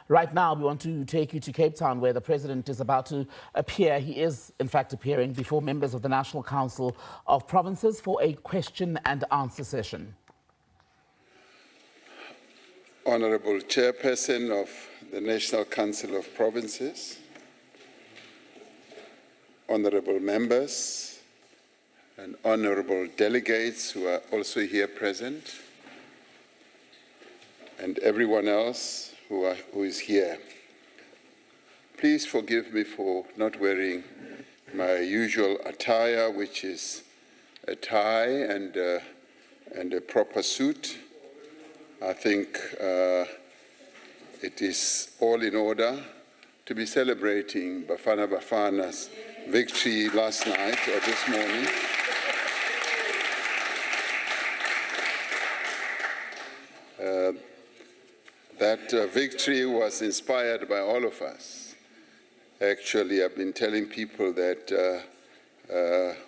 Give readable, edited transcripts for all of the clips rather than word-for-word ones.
Right now, we want to take you to Cape Town, where the President is about to appear. He is, in fact, appearing before members of the National Council of Provinces for a question and answer session. Honourable Chairperson of the National Council of Provinces, honourable members and honourable delegates who are also here present, and everyone else who is here. Please forgive me for not wearing my usual attire, which is a tie and a proper suit. I think it is all in order to be celebrating Bafana Bafana's victory last night or this morning. That victory was inspired by all of us. Actually, I've been telling people that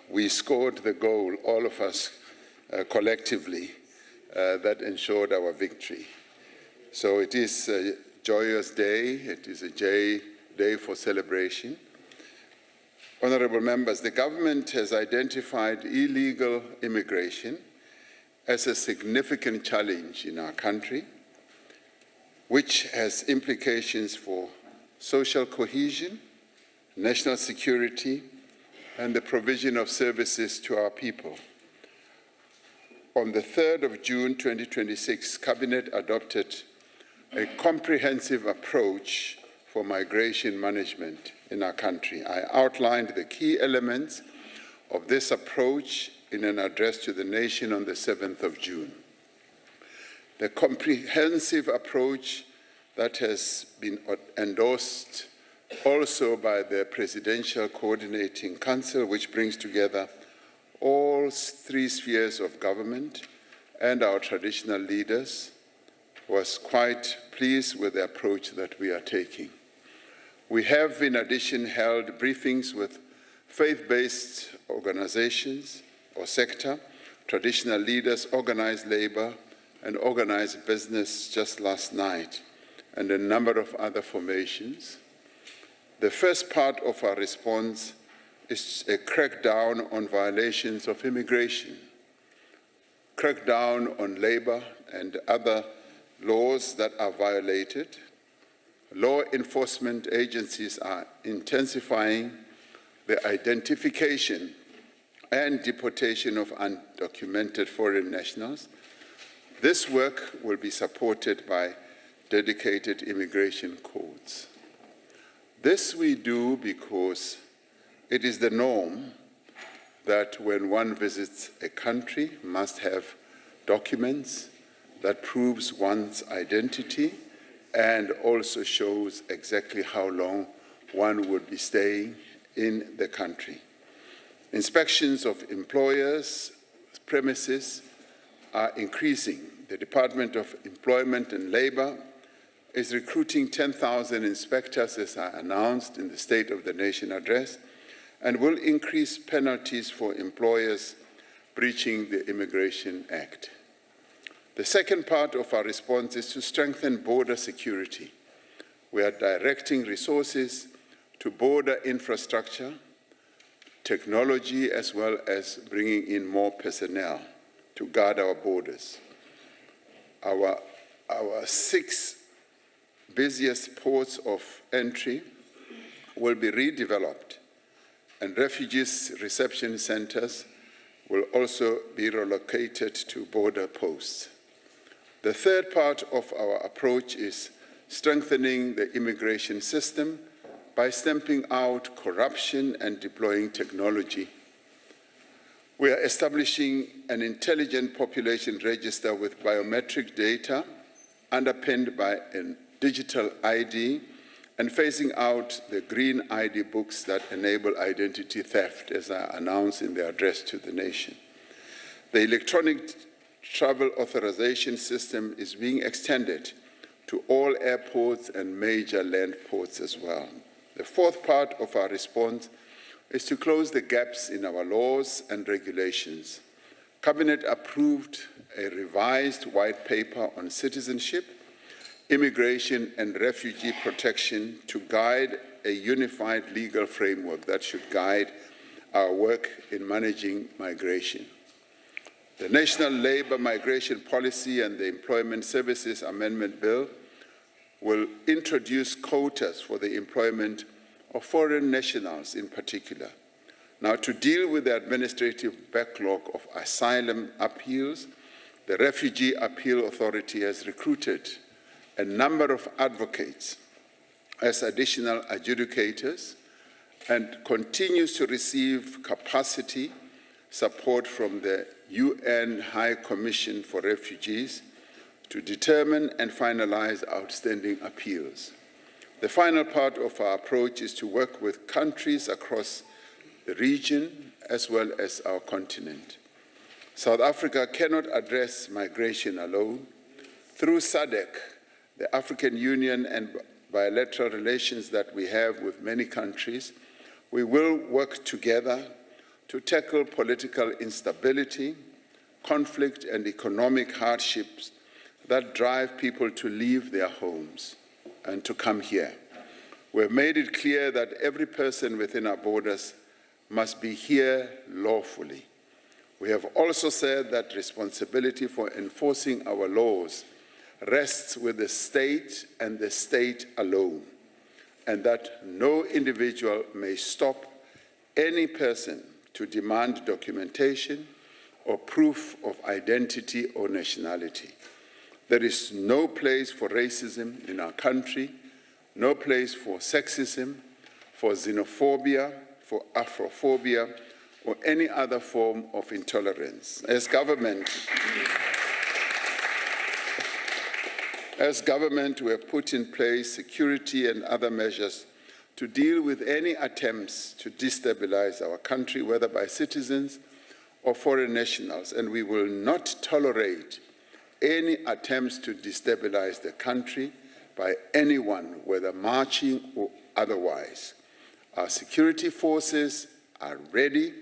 we scored the goal, all of us collectively, that ensured our victory. So it is a joyous day. It is a day for celebration. Honourable members, the government has identified illegal immigration as a significant challenge in our country, which has implications for social cohesion, national security, and the provision of services to our people. On the 3rd of June 2026, Cabinet adopted a comprehensive approach for migration management in our country. I outlined the key elements of this approach in an address to the nation on the 7th of June. The comprehensive approach that has been endorsed also by the Presidential Coordinating Council, which brings together all three spheres of government and our traditional leaders, was quite pleased with the approach that we are taking. We have, in addition, held briefings with faith-based organizations or sector, traditional leaders, organized labor, and organized business just last night, and a number of other formations. The first part of our response is a crackdown on violations of immigration, crackdown on labor and other laws that are violated. Law enforcement agencies are intensifying the identification and deportation of undocumented foreign nationals. This work will be supported by dedicated immigration codes. This we do because it is the norm that when one visits a country, must have documents that proves one's identity and also shows exactly how long one would be staying in the country. Inspections of employers' premises are increasing. The Department of Employment and Labor is recruiting 10,000 inspectors, as I announced in the State of the Nation address, and will increase penalties for employers breaching the Immigration Act. The second part of our response is to strengthen border security. We are directing resources to border infrastructure, technology, as well as bringing in more personnel to guard our borders. Our 6 busiest ports of entry will be redeveloped, and refugees reception centers will also be relocated to border posts. The third part of our approach is strengthening the immigration system by stamping out corruption and deploying technology. We are establishing an intelligent population register with biometric data underpinned by a digital ID and phasing out the green ID books that enable identity theft, as I announced in the address to the nation. The electronic travel authorization system is being extended to all airports and major land ports as well. The fourth part of our response is to close the gaps in our laws and regulations. Cabinet approved a revised white paper on citizenship immigration and refugee protection to guide a unified legal framework that should guide our work in managing migration. The National Labour Migration Policy and the Employment Services Amendment Bill will introduce quotas for the employment of foreign nationals in particular. Now, to deal with the administrative backlog of asylum appeals, the Refugee Appeal Authority has recruited a number of advocates as additional adjudicators and continues to receive capacity support from the UN High Commission for Refugees to determine and finalize outstanding appeals. The final part of our approach is to work with countries across the region as well as our continent. South Africa cannot address migration alone. Through SADC, the African Union, and bilateral relations that we have with many countries, we will work together to tackle political instability, conflict, and economic hardships that drive people to leave their homes and to come here. We have made it clear that every person within our borders must be here lawfully. We have also said that responsibility for enforcing our laws rests with the state and the state alone, and that no individual may stop any person to demand documentation or proof of identity or nationality. There is no place for racism in our country, no place for sexism, for xenophobia, for Afrophobia, or any other form of intolerance. As government, we have put in place security and other measures to deal with any attempts to destabilize our country, whether by citizens or foreign nationals, and we will not tolerate any attempts to destabilize the country by anyone, whether marching or otherwise. Our security forces are ready,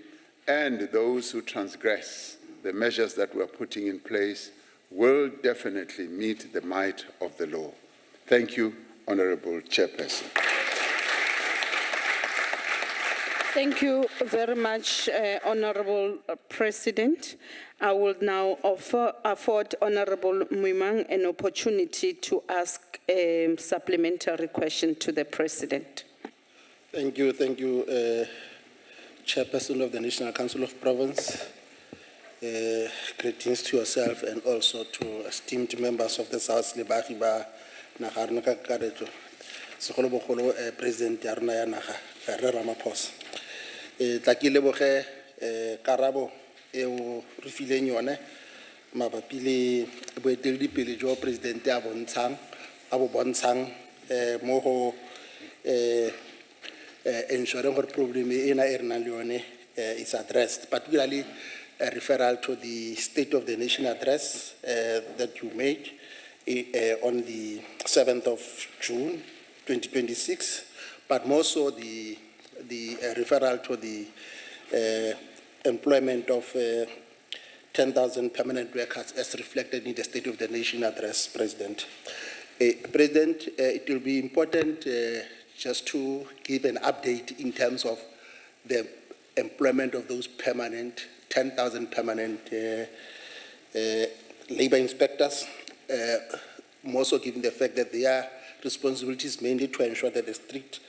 and those who transgress the measures that we're putting in place will definitely meet the might of the law. Thank you, Honorable Chairperson. Thank you very much, Honorable President. I will now afford Honorable Mwimang an opportunity to ask a supplementary question to the President. Thank you, Chairperson of the National Council of Province. Greetings to yourself and also to esteemed members of the South Libaki ba nagarna ka karetso. Segolo bogolo President ya rona ya naga Cyril Ramaphosa. Tla ke leboge karabo e o re fileng yone mabapi le boeteledipele jo President a bo bontshang mo go ensuring gore problem ena e re nang le yone is addressed, particularly a referral to the State of the Nation address that you made on the 7th of June, 2026, but more so the referral to the employment of 10,000 permanent workers as reflected in the State of the Nation address, President. President, it will be important just to give an update in terms of the employment of those permanent 10,000 permanent labor inspectors, more so given the fact that their responsibility is mainly to ensure that the strict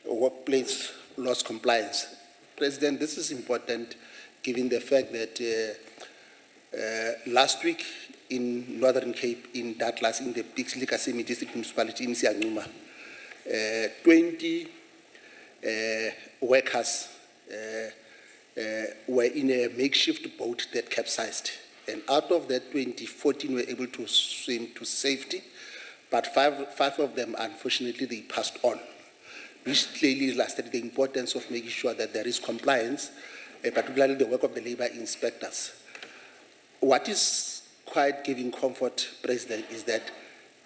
workplace laws compliance. President, this is important given the fact that last week in Northern Cape, in Datlas, in the BRICS District Municipality in Sianguma, 20 workers were in a makeshift boat that capsized. And out of that 20, 14 were able to swim to safety, but five of them, unfortunately, they passed on, which clearly illustrated the importance of making sure that there is compliance, particularly the work of the labor inspectors. What is quite giving comfort, President, is that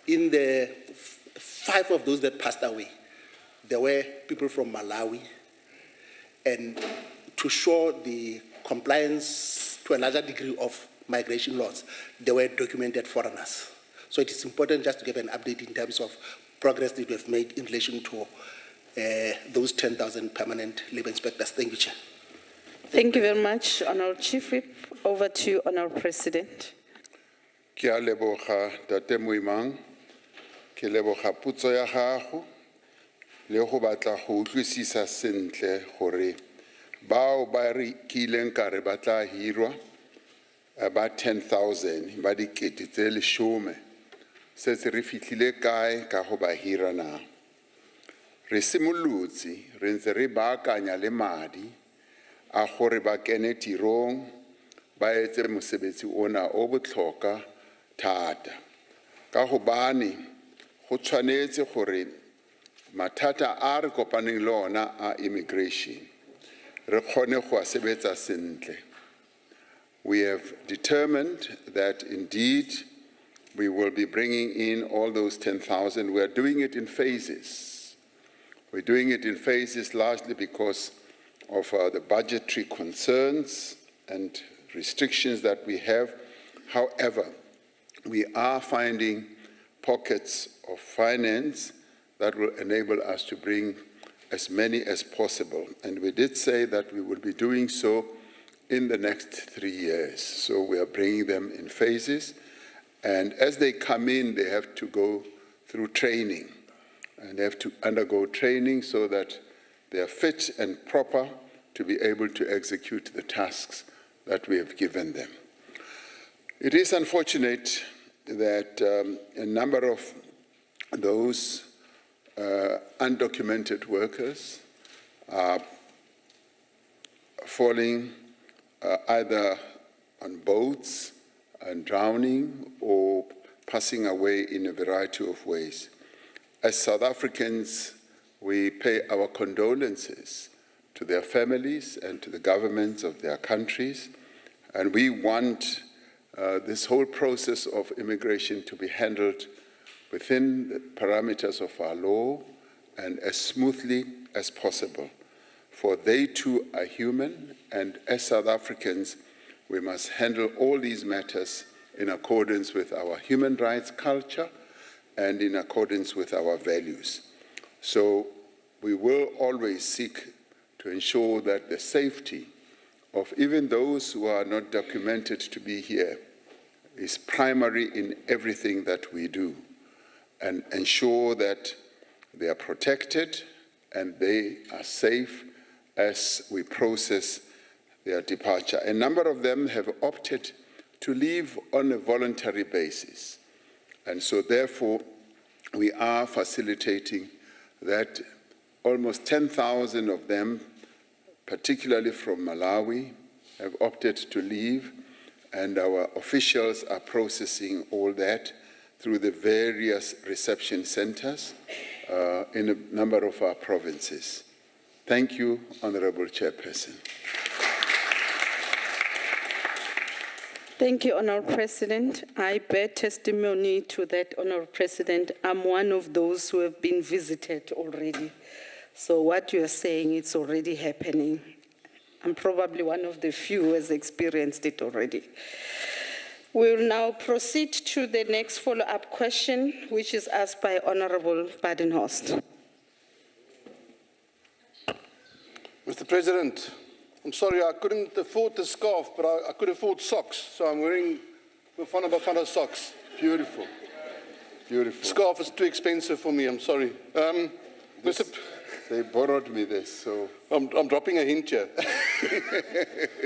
in the 5 of those that passed away, there were people from Malawi, and to show the compliance to a larger degree of migration laws, they were documented foreigners. So it is important just to give an update in terms of progress that we have made in relation to those 10,000 permanent labor inspectors. Thank you, Chair. Thank you very much, Honourable Chief Whip. Over to you, Honourable President. Ke a leboga Tate Moimang, ke leboga potso ya gago le go batla go utlwisisa sentle gore bao ba re kileng ka re ba tla hirwa ba 10,000 ba dikete tse 10 setse re fitlhile kae ka go ba hira na. Re simolotse re ntse re baakanya le madi a gore ba kene tirong ba etse mosebetsi ona o botlhokwa thata ka gobane go tshwanetse gore mathata a re kopaneng le ona a immigration re kgone go a sebetsa sentle. We have determined that indeed we will be bringing in all those 10,000. We are doing it in phases. We're doing it in phases largely because of the budgetary concerns and restrictions that we have. However, we are finding pockets of finance that will enable us to bring as many as possible. And we did say that we will be doing so in the next 3 years. So we are bringing them in phases. And as they come in, they have to go through training. And they have to undergo training so that they are fit and proper to be able to execute the tasks that we have given them. It is unfortunate that a number of those undocumented workers are falling either on boats and drowning or passing away in a variety of ways. As South Africans, we pay our condolences to their families and to the governments of their countries, and we want this whole process of immigration to be handled within the parameters of our law and as smoothly as possible. For they too are human, and as South Africans, we must handle all these matters in accordance with our human rights culture and in accordance with our values. So we will always seek to ensure that the safety of even those who are not documented to be here is primary in everything that we do, and ensure that they are protected and they are safe as we process their departure. A number of them have opted to leave on a voluntary basis, and so therefore we are facilitating that. Almost 10,000 of them, particularly from Malawi, have opted to leave, and our officials are processing all that through the various reception centers in a number of our provinces. Thank you, Honorable Chairperson. Thank you, Honourable President. I bear testimony to that, Honourable President. I'm one of those who have been visited already. So what you are saying, it's already happening. I'm probably one of the few who has experienced it already. We'll now proceed to the next follow-up question, which is asked by Honourable Badenhorst. Mr. President, I'm sorry I couldn't afford the scarf, but I could afford socks, so I'm wearing Bafana socks. Beautiful. Beautiful. Scarf is too expensive for me, I'm sorry. They borrowed me this, so... I'm dropping a hint here.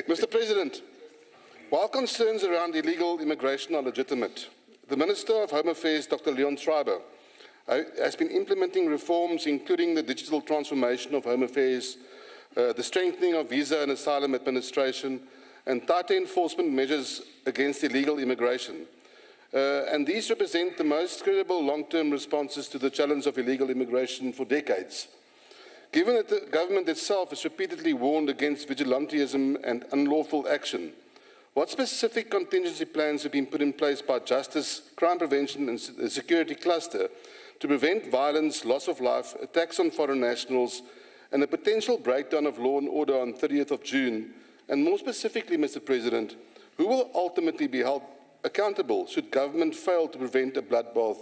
Mr. President, while concerns around illegal immigration are legitimate, the Minister of Home Affairs, Dr. Leon Schreiber, has been implementing reforms, including the digital transformation of Home Affairs, the strengthening of visa and asylum administration, and tighter enforcement measures against illegal immigration. And these represent the most credible long-term responses to the challenge of illegal immigration for decades. Given that the government itself has repeatedly warned against vigilantism and unlawful action, what specific contingency plans have been put in place by Justice, Crime Prevention and the Security Cluster to prevent violence, loss of life, attacks on foreign nationals, and a potential breakdown of law and order on 30th of June? And more specifically, Mr. President, who will ultimately be held accountable should government fail to prevent a bloodbath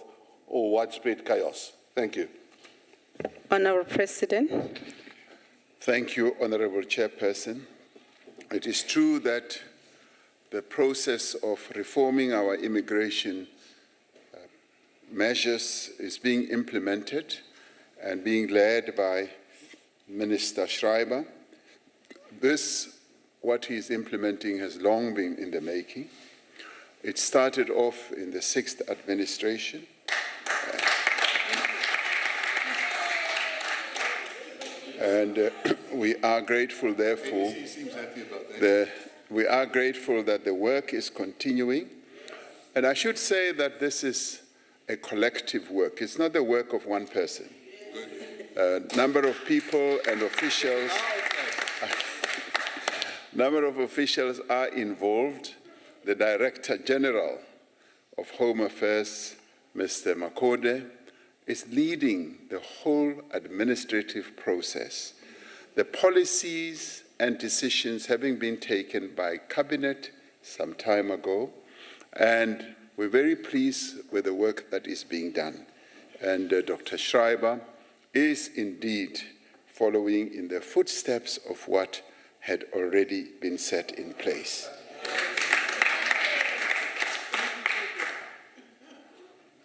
or widespread chaos? Thank you. Honourable President. Thank you, Honourable Chairperson. It is true that the process of reforming our immigration measures is being implemented and being led by Minister Schreiber. What he is implementing has long been in the making. It started off in the 6th administration. And we are grateful, therefore, we are grateful that the work is continuing. And I should say that this is a collective work. It's not the work of one person. A number of people and officials, are involved. The Director General of Home Affairs, Mr. Makode, is leading the whole administrative process. The policies and decisions having been taken by Cabinet some time ago, and we're very pleased with the work that is being done. And Dr. Schreiber is indeed following in the footsteps of what had already been set in place.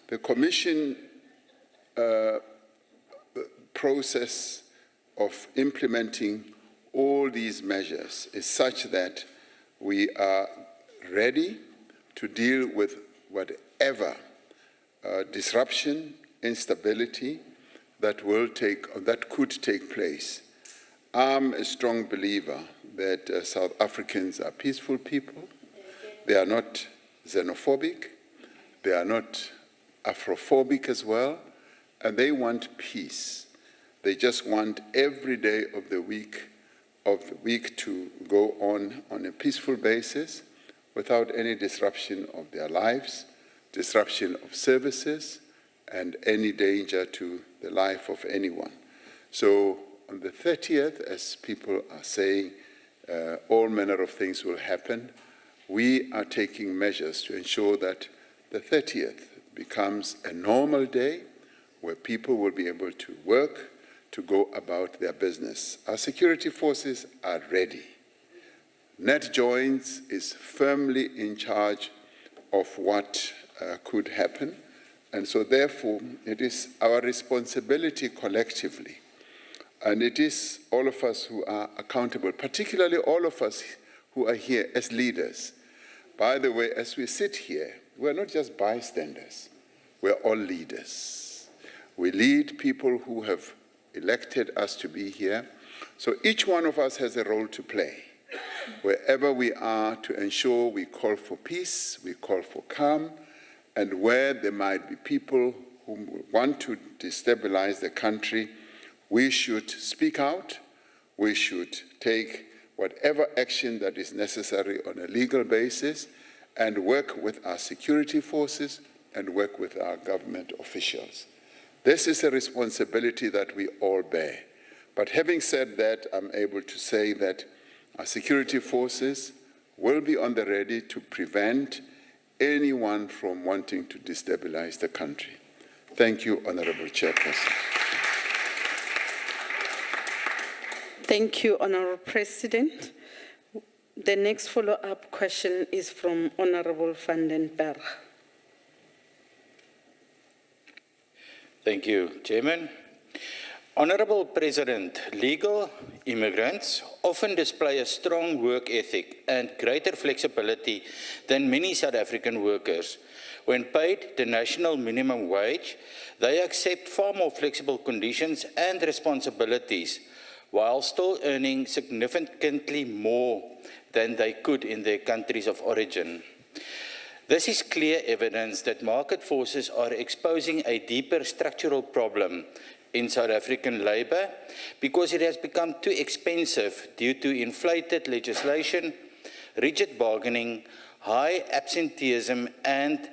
The Commission process of implementing all these measures is such that we are ready to deal with whatever disruption, instability that could take place. I'm a strong believer that South Africans are peaceful people. They are not xenophobic. They are not Afrophobic as well. And they want peace. They just want every day of the week to go on a peaceful basis without any disruption of their lives, disruption of services, and any danger to the life of anyone. So on the 30th, as people are saying, all manner of things will happen. We are taking measures to ensure that the 30th becomes a normal day where people will be able to work, to go about their business. Our security forces are ready. Net Joins is firmly in charge of what could happen, and so therefore it is our responsibility collectively, and it is all of us who are accountable, particularly all of us who are here as leaders. By the way, as we sit here, we're not just bystanders, we're all leaders. We lead people who have elected us to be here. So each one of us has a role to play. Wherever we are, to ensure we call for peace, we call for calm, and where there might be people who want to destabilize the country, we should speak out, we should take whatever action that is necessary on a legal basis, and work with our security forces and work with our government officials. This is a responsibility that we all bear. But having said that, I'm able to say that our security forces will be on the ready to prevent anyone from wanting to destabilize the country. Thank you, Honourable Chairperson. Thank you, Honourable President. The next follow-up question is from Honourable van den Berg. Thank you, Chairman. Honourable President, legal immigrants often display a strong work ethic and greater flexibility than many South African workers. When paid the national minimum wage, they accept far more flexible conditions and responsibilities while still earning significantly more than they could in their countries of origin. This is clear evidence that market forces are exposing a deeper structural problem in South African labour because it has become too expensive due to inflated legislation, rigid bargaining, high absenteeism, and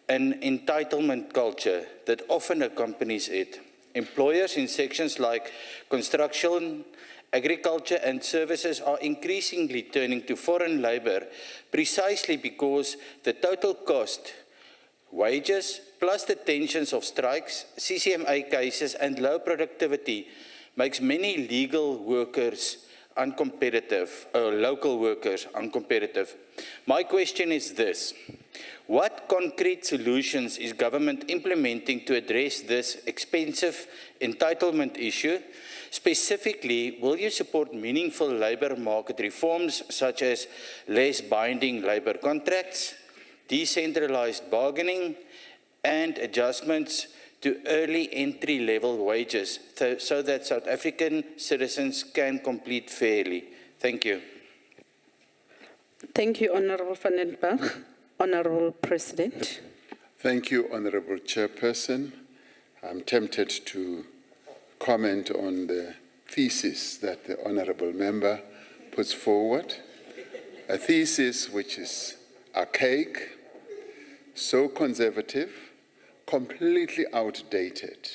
an entitlement culture that often accompanies it. Employers in sections like construction agriculture and services are increasingly turning to foreign labor precisely because the total cost, wages, plus the tensions of strikes, CCMA cases, and low productivity makes many legal workers uncompetitive, or local workers uncompetitive. My question is this: what concrete solutions is government implementing to address this expensive entitlement issue? Specifically, will you support meaningful labour market reforms such as less binding labour contracts, decentralised bargaining, and adjustments to early entry-level wages so that South African citizens can compete fairly? Thank you. Thank you, Honourable van den Berg. Honourable President. Thank you, Honourable Chairperson. I'm tempted to comment on the thesis that the Honourable Member puts forward, a thesis which is archaic, so conservative, completely outdated,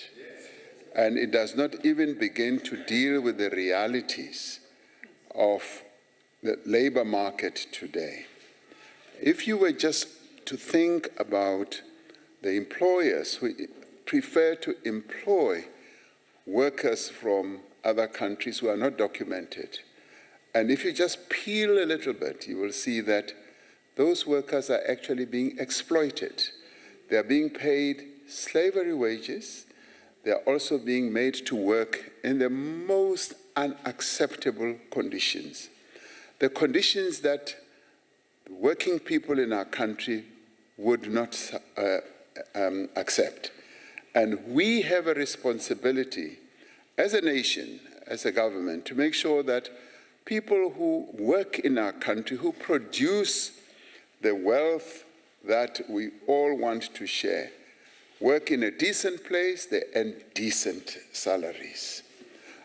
and it does not even begin to deal with the realities of the labour market today. If you were just to think about the employers who prefer to employ workers from other countries who are not documented, and if you just peel a little bit, you will see that those workers are actually being exploited. They are being paid slavery wages. They are also being made to work in the most unacceptable conditions. The conditions that working people in our country would not accept. And we have a responsibility as a nation, as a government, to make sure that people who work in our country, who produce the wealth that we all want to share, work in a decent place, they earn decent salaries.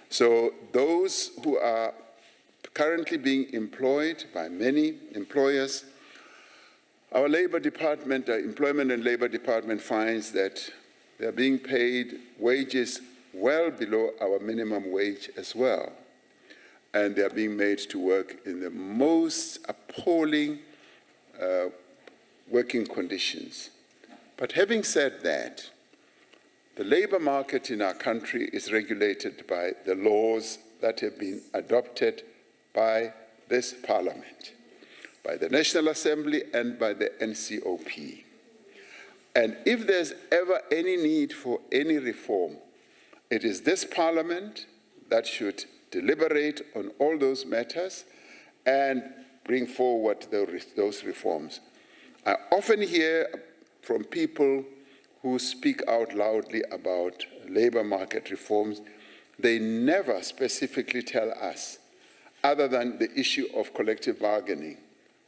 So those who are currently being employed by many employers, our Labour Department, our Employment and Labour Department finds that they are being paid wages well below our minimum wage as well. And they are being made to work in the most appalling working conditions. But having said that, the labour market in our country is regulated by the laws that have been adopted by this Parliament, by the National Assembly and by the NCOP. And if there's ever any need for any reform, it is this Parliament that should deliberate on all those matters and bring forward those reforms. I often hear from people who speak out loudly about labour market reforms. They never specifically tell us, other than the issue of collective bargaining,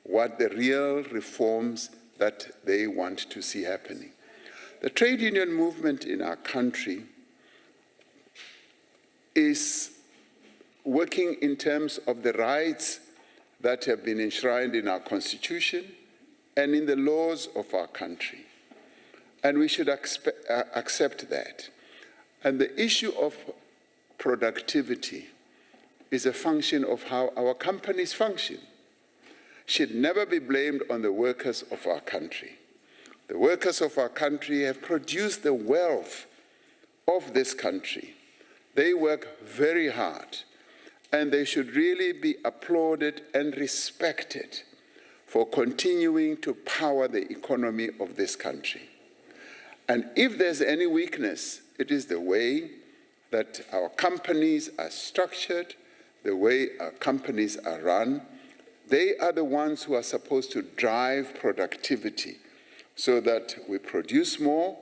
what the real reforms that they want to see happening. The trade union movement in our country is working in terms of the rights that have been enshrined in our Constitution and in the laws of our country. And we should accept that. And the issue of productivity is a function of how our companies function. Should never be blamed on the workers of our country. The workers of our country have produced the wealth of this country. They work very hard, and they should really be applauded and respected for continuing to power the economy of this country. And if there's any weakness, it is the way that our companies are structured, the way our companies are run. They are the ones who are supposed to drive productivity so that we produce more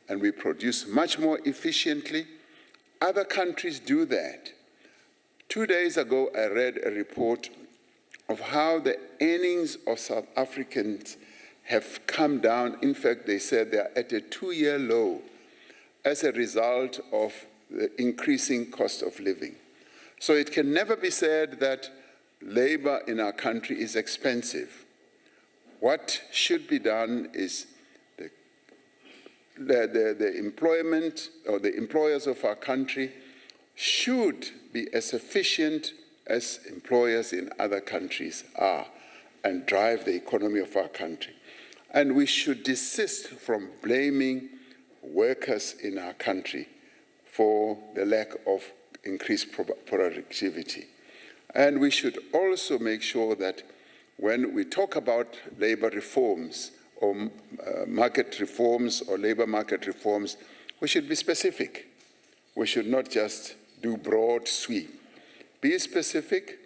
and we produce much more efficiently. Other countries do that. 2 days ago, I read a report of how the earnings of South Africans have come down. In fact, they said they are at a 2-year low as a result of the increasing cost of living. So it can never be said that labor in our country is expensive. What should be done is the employment or the employers of our country should be as efficient as employers in other countries are and drive the economy of our country. And we should desist from blaming workers in our country for the lack of increased productivity. And we should also make sure that when we talk about labor reforms or market reforms or labor market reforms, we should be specific. We should not just do broad sweep. Be specific.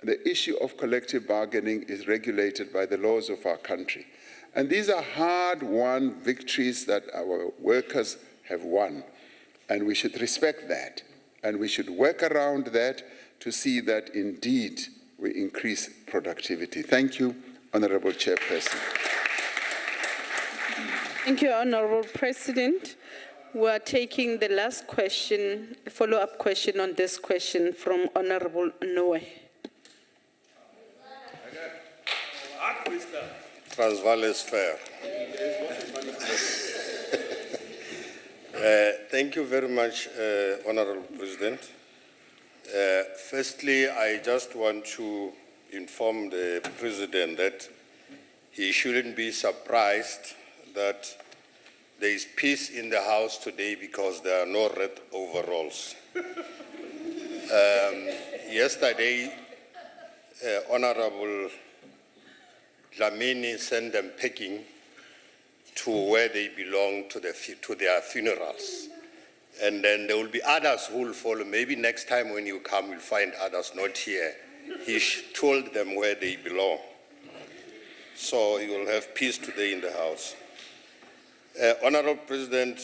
The issue of collective bargaining is regulated by the laws of our country. And these are hard-won victories that our workers have won. And we should respect that. And we should work around that to see that indeed we increase productivity. Thank you, Honorable Chairperson. Thank you, Honorable President. We are taking the last question, a follow-up question on this question from Honorable Noe. Transvaal is fair. Thank you very much, Honorable President. Firstly, I just want to inform the President that he shouldn't be surprised that there is peace in the House today because there are no red overalls. Yesterday, Honorable Dlamini sent them packing to where they belong to their funerals. And then there will be others who will follow. Maybe next time when you come, you'll find others not here. He told them where they belong. So you will have peace today in the House. Honorable President,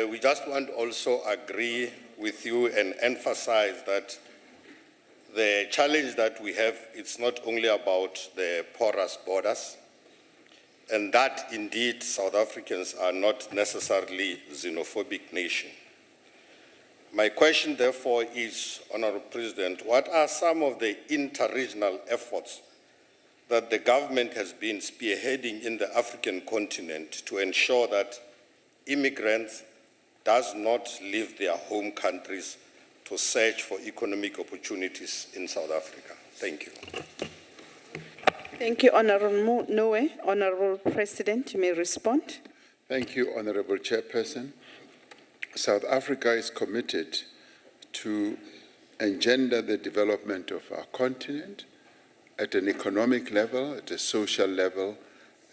we just want to also agree with you and emphasize that the challenge that we have, it's not only about the porous borders, and that indeed South Africans are not necessarily a xenophobic nation. My question, therefore, is, Honorable President, what are some of the inter-regional efforts that the government has been spearheading in the African continent to ensure that immigrants does not leave their home countries to search for economic opportunities in South Africa? Thank you. Thank you, Honorable Noe. Honorable President, you may respond. Thank you, Honorable Chairperson. South Africa is committed to engender the development of our continent at an economic level, at a social level,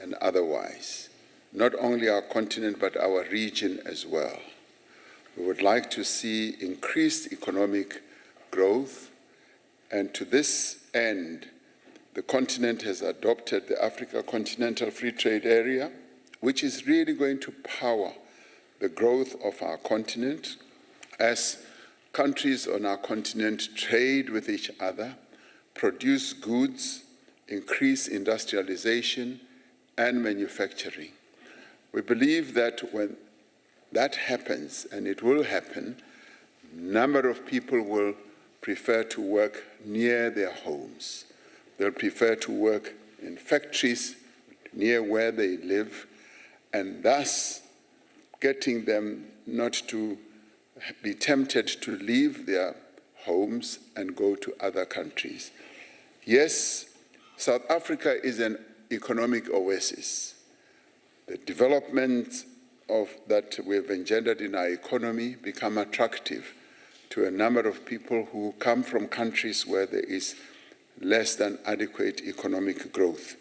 and otherwise. Not only our continent, but our region as well. We would like to see increased economic growth, and to this end, the continent has adopted the Africa Continental Free Trade Area, which is really going to power the growth of our continent as countries on our continent trade with each other, produce goods, increase industrialization and manufacturing. We believe that when that happens, and it will happen, a number of people will prefer to work near their homes. They'll prefer to work in factories near where they live, and thus getting them not to be tempted to leave their homes and go to other countries. Yes, South Africa is an economic oasis. The development that we've engendered in our economy become attractive to a number of people who come from countries where there is less than adequate economic growth.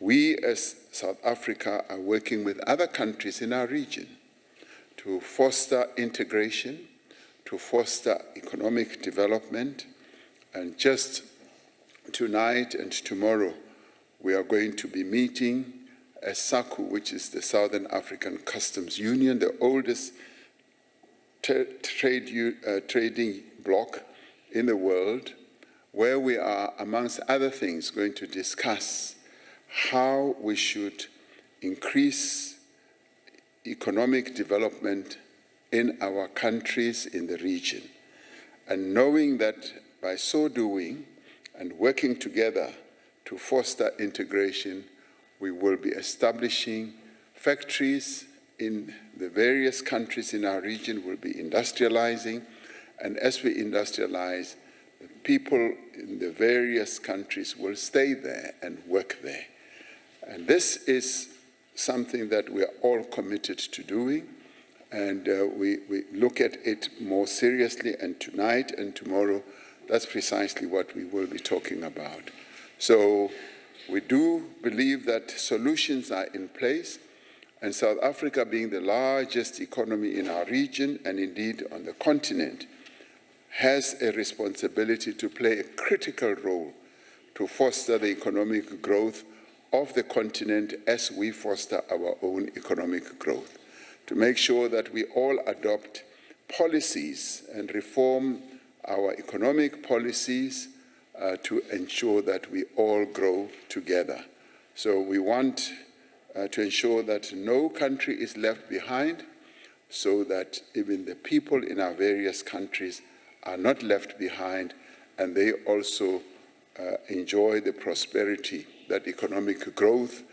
We as South Africa are working with other countries in our region to foster integration, to foster economic development, and just tonight and tomorrow we are going to be meeting as SACU, which is the Southern African Customs Union, the oldest trading bloc in the world, where we are, amongst other things, going to discuss how we should increase economic development in our countries in the region. And knowing that by so doing and working together to foster integration, we will be establishing factories in the various countries in our region, will be industrializing, And as we industrialize, the people in the various countries will stay there and work there. And this is something that we are all committed to doing. And we look at it more seriously, and tonight and tomorrow, that's precisely what we will be talking about. So we do believe that solutions are in place, and South Africa, being the largest economy in our region and indeed on the continent, has a responsibility to play a critical role to foster the economic growth of the continent as we foster our own economic growth, to make sure that we all adopt policies and reform our economic policies to ensure that we all grow together. So we want to ensure that no country is left behind, so that even the people in our various countries are not left behind, and they also enjoy the prosperity that economic growth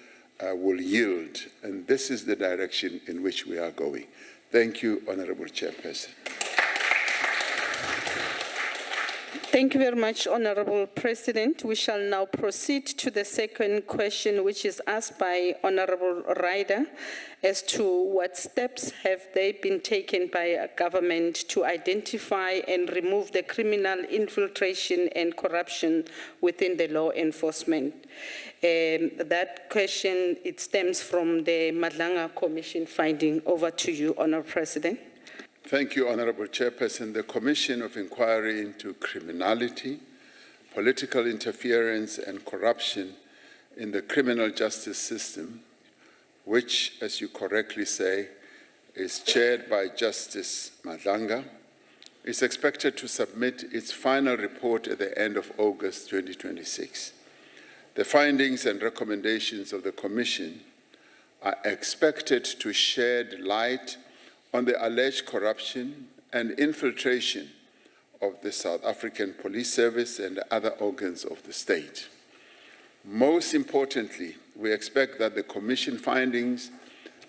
will yield. And this is the direction in which we are going. Thank you, Honorable Chairperson. Thank you very much, Honorable President. We shall now proceed to the second question, which is asked by Honorable Ryder, as to what steps have they been taken by our government to identify and remove the criminal infiltration and corruption within the law enforcement. That question, it stems from the Madlanga Commission finding. Over to you, Honorable President. Thank you, Honorable Chairperson. The Commission of Inquiry into Criminality, Political Interference and Corruption in the Criminal Justice System, which, as you correctly say, is chaired by Justice Madlanga, is expected to submit its final report at the end of August 2026. The findings and recommendations of the Commission are expected to shed light on the alleged corruption and infiltration of the South African Police Service and other organs of the state. Most importantly, we expect that the Commission findings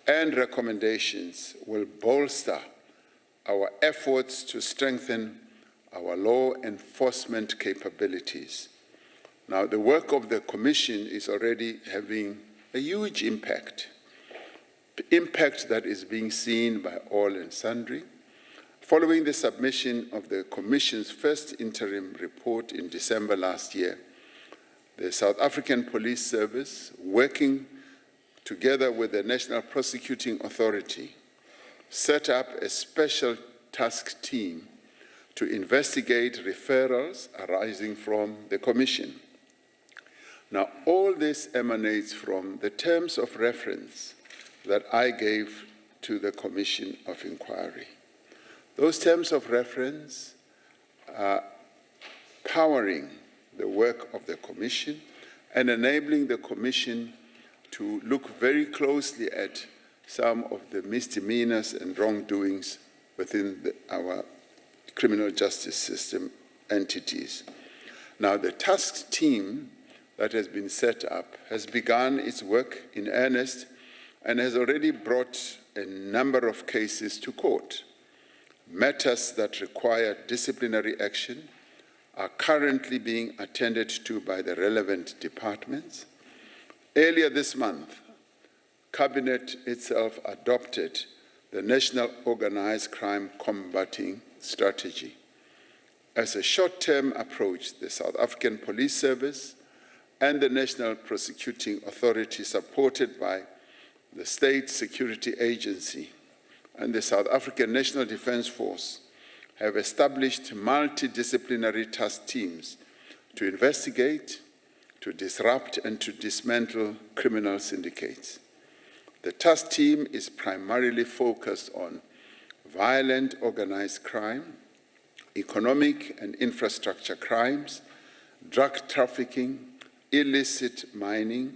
and recommendations will bolster our efforts to strengthen our law enforcement capabilities. Now, the work of the Commission is already having a huge impact that is being seen by all and sundry. Following the submission of the Commission's first interim report in December last year, the South African Police Service, working together with the National Prosecuting Authority, set up a special task team to investigate referrals arising from the Commission. Now, all this emanates from the terms of reference that I gave to the Commission of Inquiry. Those terms of reference are powering the work of the Commission and enabling the Commission to look very closely at some of the misdemeanors and wrongdoings within our criminal justice system entities. Now, the task team that has been set up has begun its work in earnest and has already brought a number of cases to court. Matters that require disciplinary action are currently being attended to by the relevant departments. Earlier this month, Cabinet itself adopted the National Organized Crime Combating Strategy. As a short-term approach, the South African Police Service and the National Prosecuting Authority, supported by the State Security Agency and the South African National Defence Force, have established multidisciplinary task teams to investigate, to disrupt, and to dismantle criminal syndicates. The task team is primarily focused on violent organized crime, economic and infrastructure crimes, drug trafficking, illicit mining,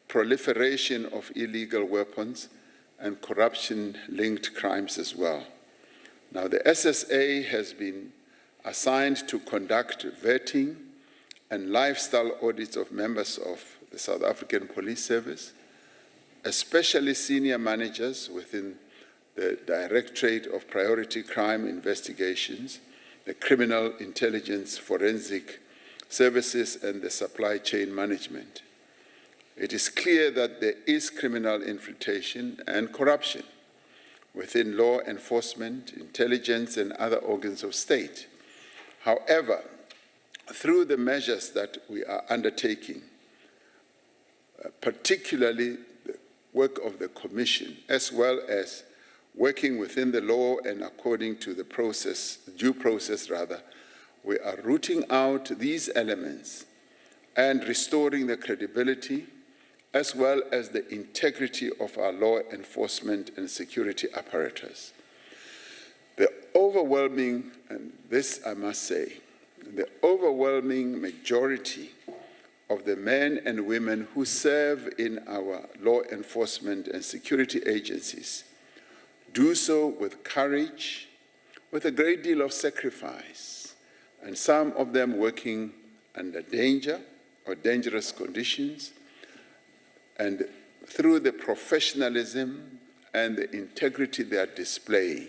proliferation of illegal weapons, and corruption-linked crimes as well. Now, the SSA has been assigned to conduct vetting and lifestyle audits of members of the South African Police Service, especially senior managers within the Directorate of Priority Crime Investigations, the criminal intelligence forensic services, and the supply chain management. It is clear that there is criminal infiltration and corruption within law enforcement, intelligence, and other organs of state. However, through the measures that we are undertaking, particularly the work of the Commission, as well as working within the law and according to the process, due process rather, we are rooting out these elements and restoring the credibility as well as the integrity of our law enforcement and security apparatus. The overwhelming, and this I must say, the overwhelming majority of the men and women who serve in our law enforcement and security agencies do so with courage, with a great deal of sacrifice, and some of them working under danger or dangerous conditions, and through the professionalism and the integrity they are displaying.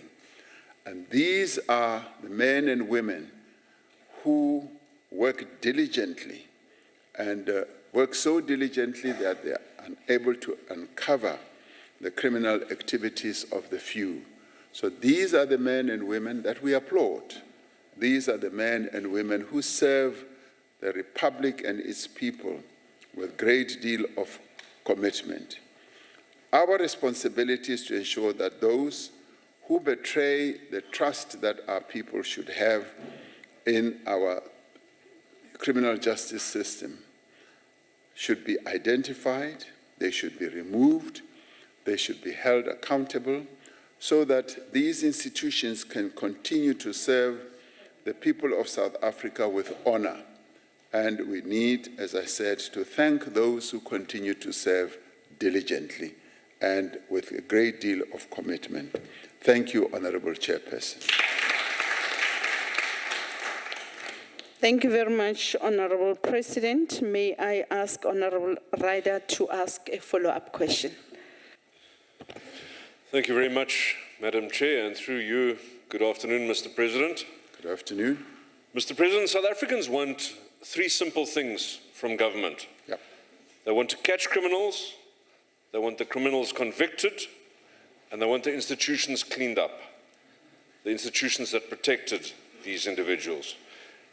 And these are the men and women who work diligently and work so diligently that they are unable to uncover the criminal activities of the few. So these are the men and women that we applaud. These are the men and women who serve the Republic and its people with great deal of commitment. Our responsibility is to ensure that those who betray the trust that our people should have in our criminal justice system should be identified, they should be removed, they should be held accountable, so that these institutions can continue to serve the people of South Africa with honor. And we need, as I said, to thank those who continue to serve diligently and with a great deal of commitment. Thank you, Honorable Chairperson. Thank you very much, Honorable President. May I ask Honorable Ryder to ask a follow-up question? Thank you very much, Madam Chair, and through you, good afternoon, Mr. President. Good afternoon. Mr. President, South Africans want three simple things from government. Yep. They want to catch criminals, they want the criminals convicted, and they want the institutions cleaned up, the institutions that protected these individuals.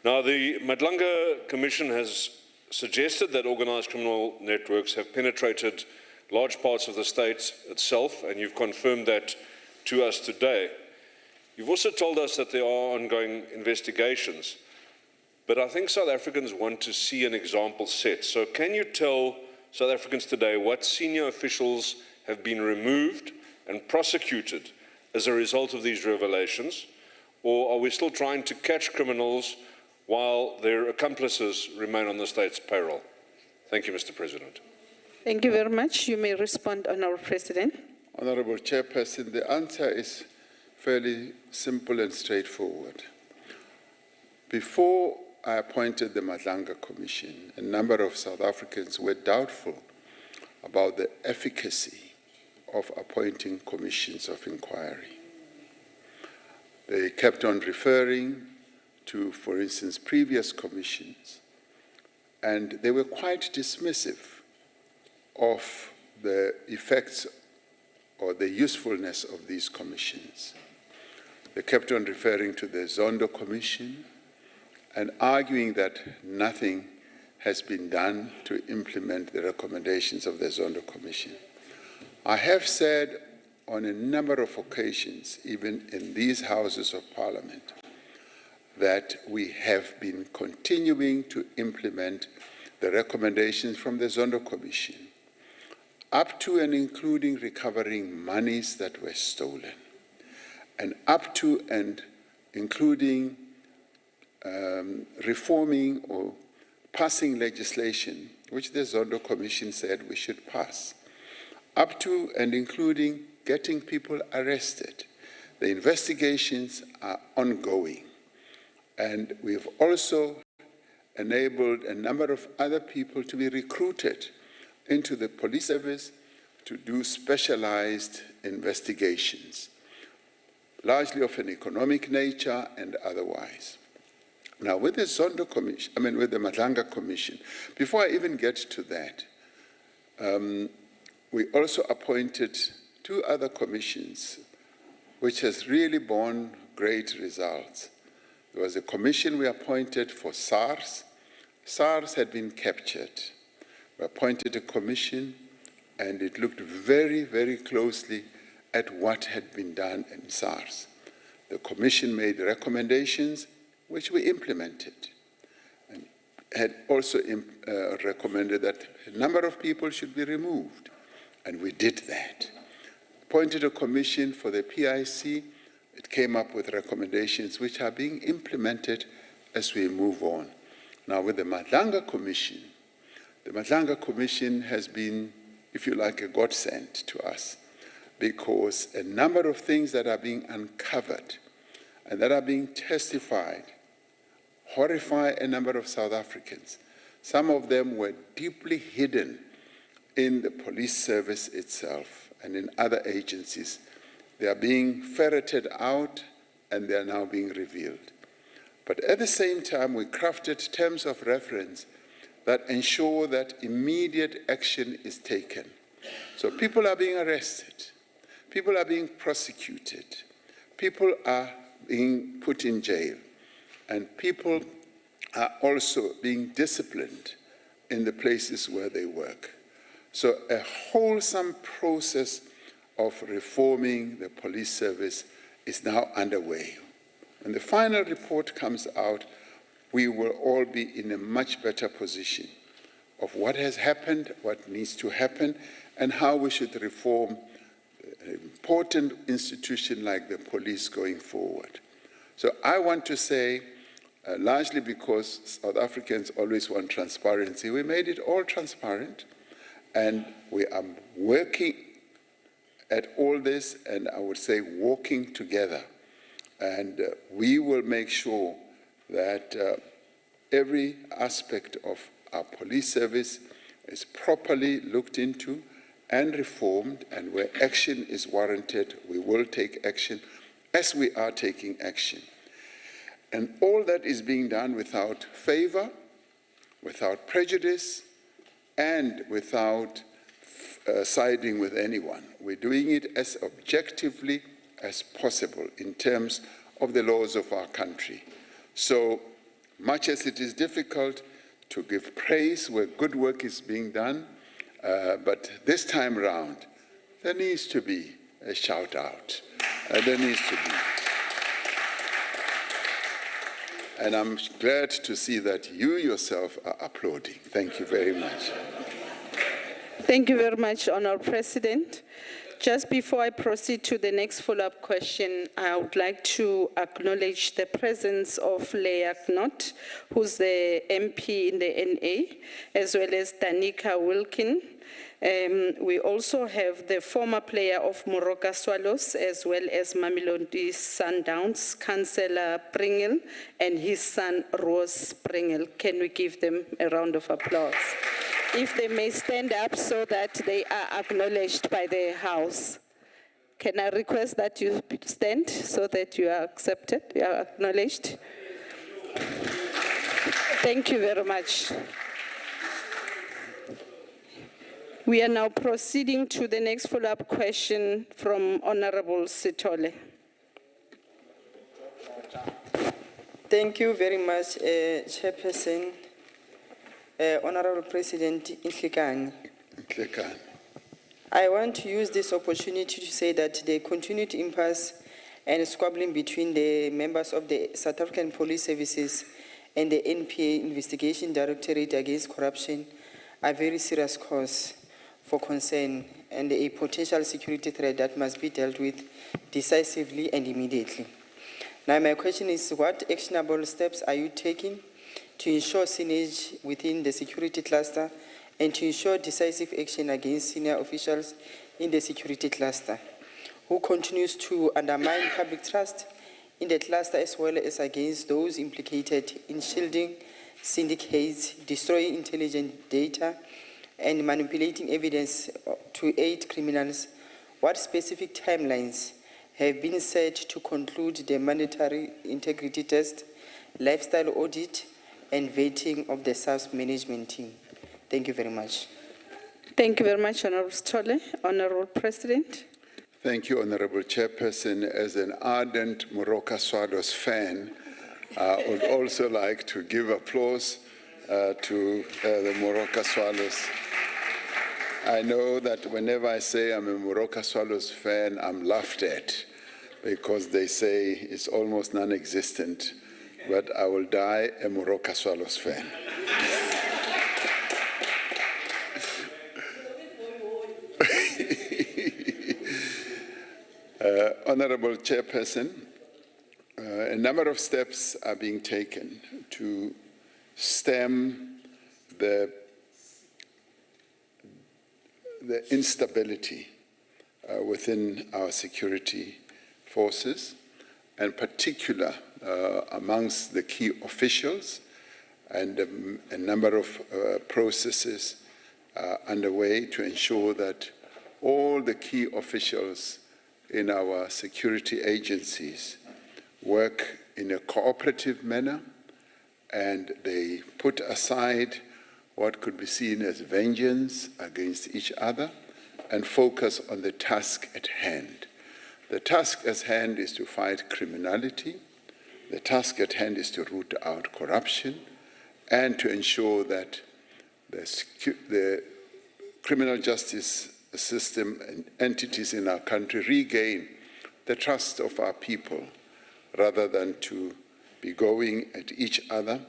Now, the Madlanga Commission has suggested that organized criminal networks have penetrated large parts of the state itself, and you've confirmed that to us today. You've also told us that there are ongoing investigations, but I think South Africans want to see an example set. So can you tell South Africans today what senior officials have been removed and prosecuted as a result of these revelations, or are we still trying to catch criminals while their accomplices remain on the state's payroll? Thank you, Mr. President. Thank you very much. You may respond, Honorable President. Honorable Chairperson, the answer is fairly simple and straightforward. Before I appointed the Madlanga Commission, a number of South Africans were doubtful about the efficacy of appointing commissions of inquiry. They kept on referring to, for instance, previous commissions, and they were quite dismissive of the effects or the usefulness of these commissions. They kept on referring to the Zondo Commission and arguing that nothing has been done to implement the recommendations of the Zondo Commission. I have said on a number of occasions, even in these Houses of Parliament, that we have been continuing to implement the recommendations from the Zondo Commission, up to and including recovering monies that were stolen, and up to and including reforming or passing legislation, which the Zondo Commission said we should pass, up to and including getting people arrested. The investigations are ongoing, and we've also enabled a number of other people to be recruited into the police service to do specialized investigations. largely of an economic nature and otherwise. Now, with the Zondo Commission, with the Madlanga Commission, before I even get to that, we also appointed 2 other commissions, which has really borne great results. There was a commission we appointed for SARS. SARS had been captured. We appointed a commission, and it looked very, very closely at what had been done in SARS. The commission made recommendations, which we implemented, and had also recommended that a number of people should be removed, and we did that. Appointed a commission for the PIC. It came up with recommendations which are being implemented as we move on. Now, with the Madlanga Commission has been, if you like, a godsend to us, because a number of things that are being uncovered and that are being testified horrify a number of South Africans. Some of them were deeply hidden in the police service itself and in other agencies. They are being ferreted out, and they are now being revealed. But at the same time, we crafted terms of reference that ensure that immediate action is taken. So people are being arrested, people are being prosecuted, people are being put in jail, and people are also being disciplined in the places where they work. So a wholesome process of reforming the police service is now underway. When the final report comes out, we will all be in a much better position of what has happened, what needs to happen, and how we should reform an important institution like the police going forward. So I want to say, largely because South Africans always want transparency, we made it all transparent, and we are working at all this, and I would say walking together. And we will make sure that every aspect of our police service is properly looked into and reformed, and where action is warranted, we will take action, as we are taking action. And all that is being done without favor, without prejudice, and without siding with anyone. We're doing it as objectively as possible in terms of the laws of our country. So much as it is difficult to give praise where good work is being done, but this time around, there needs to be a shout out. There needs to be. And I'm glad to see that you yourself are applauding. Thank you very much. Thank you very much, Honourable President. Just before I proceed to the next follow-up question, I would like to acknowledge the presence of Leah Knott, who's the MP in the NA, as well as Danica Wilkin. We also have the former player of Moroka Swallows, as well as Mamelodi Sundowns, Councillor Pringel, and his son, Rose Pringel. Can we give them a round of applause? If they may stand up so that they are acknowledged by the House. Can I request that you stand so that you are accepted, you are acknowledged? Thank you very much. We are now proceeding to the next follow-up question from Honorable Sithole. Thank you very much, Chairperson. Honorable President Illicit. I want to use this opportunity to say that the continued impasse and squabbling between the members of the South African Police Services and the NPA Investigation Directorate Against Corruption are very serious cause for concern and a potential security threat that must be dealt with decisively and immediately. Now, my question is, what actionable steps are you taking to ensure synergy within the security cluster and to ensure decisive action against senior officials in the security cluster who continues to undermine public trust in the cluster, as well as against those implicated in shielding syndicates, destroying intelligent data, and manipulating evidence to aid criminals? What specific timelines have been set to conclude the mandatory integrity test, lifestyle audit, and vetting of the SABC management team. Thank you very much. Thank you very much, Honorable Stolle. Honorable President. Thank you, Honorable Chairperson. As an ardent Moroka Swallows fan, I would also like to give applause to the Moroka Swallows. I know that whenever I say I'm a Moroka Swallows fan, I'm laughed at because they say it's almost non-existent, but I will die a Moroka Swallows fan. Honorable Chairperson, a number of steps are being taken to stem the instability within our security forces, and particular amongst the key officials, and a number of processes underway to ensure that all the key officials in our security agencies work in a cooperative manner, and they put aside what could be seen as vengeance against each other and focus on the task at hand. The task at hand is to fight criminality. The task at hand is to root out corruption and to ensure that the criminal justice system and entities in our country regain the trust of our people rather than to be going at each other.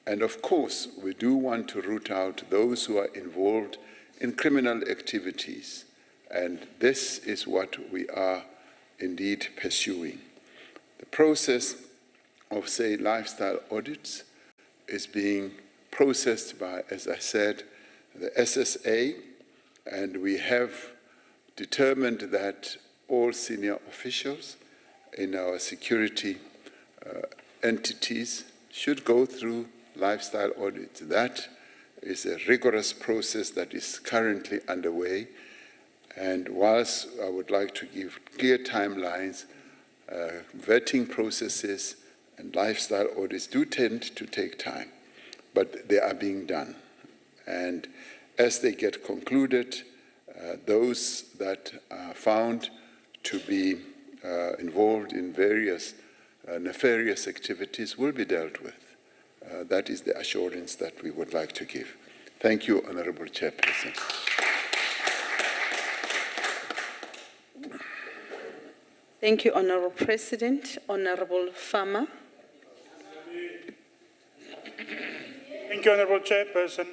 And of course, we do want to root out those who are involved in criminal activities. And this is what we are indeed pursuing. The process of, say, lifestyle audits is being processed by, as I said, the SSA, and we have determined that all senior officials in our security entities should go through lifestyle audits. That is a rigorous process that is currently underway. And whilst I would like to give clear timelines, vetting processes and lifestyle audits do tend to take time, but they are being done. And as they get concluded, those that are found to be involved in various nefarious activities will be dealt with. That is the assurance that we would like to give. Thank you, Honorable Chairperson. Thank you, Honorable President. Honorable Farmer. Thank you, Honorable Chairperson.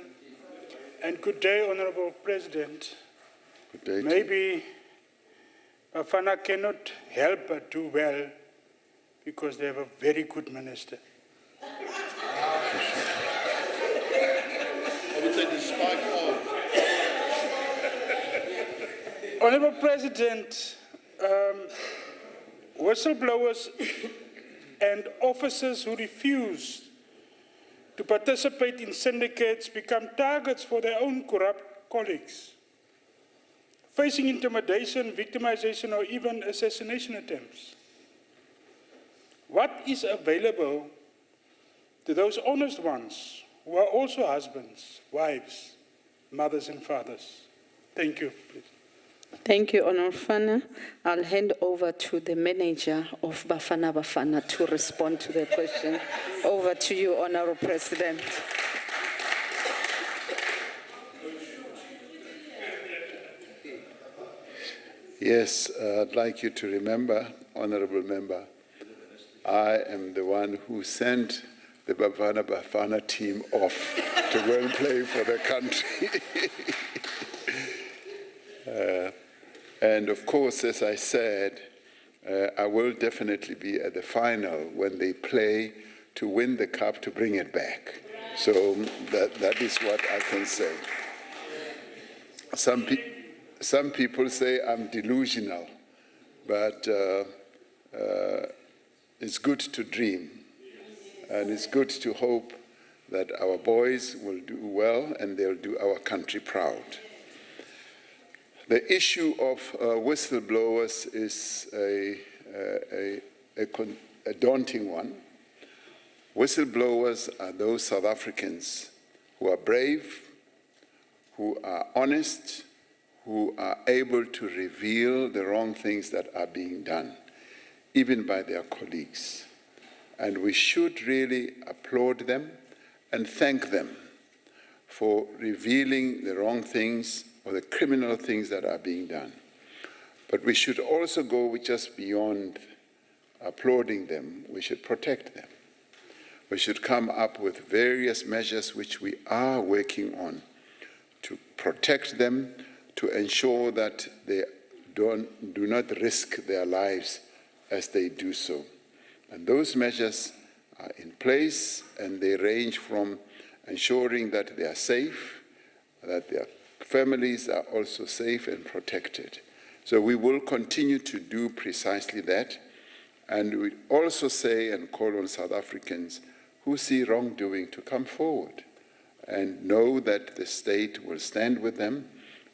And good day, Honorable President. Good day. Maybe Bafana cannot help but do well because they have a very good minister. I would say despite all. Honorable President, whistleblowers and officers who refuse to participate in syndicates become targets for their own corrupt colleagues, facing intimidation, victimization, or even assassination attempts. What is available to those honest ones who are also husbands, wives, mothers, and fathers? Thank you, please. Thank you, Honorable Fana. I'll hand over to the manager of Bafana to respond to the question. Over to you, Honorable President. Yes, I'd like you to remember, Honorable Member, I am the one who sent the Bafana team off to go and play for the country. And of course, as I said, I will definitely be at the final when they play to win the cup to bring it back. So that is what I can say. Some people say I'm delusional, but it's good to dream. And it's good to hope that our boys will do well and they'll do our country proud. The issue of whistleblowers is a daunting one. Whistleblowers are those South Africans who are brave, who are honest, who are able to reveal the wrong things that are being done, even by their colleagues. And we should really applaud them and thank them for revealing the wrong things or the criminal things that are being done. But we should also go just beyond applauding them. We should protect them. We should come up with various measures which we are working on to protect them, to ensure that they do not risk their lives as they do so. And those measures are in place, and they range from ensuring that they are safe, that their families are also safe and protected. So we will continue to do precisely that. And we also say and call on South Africans who see wrongdoing to come forward and know that the state will stand with them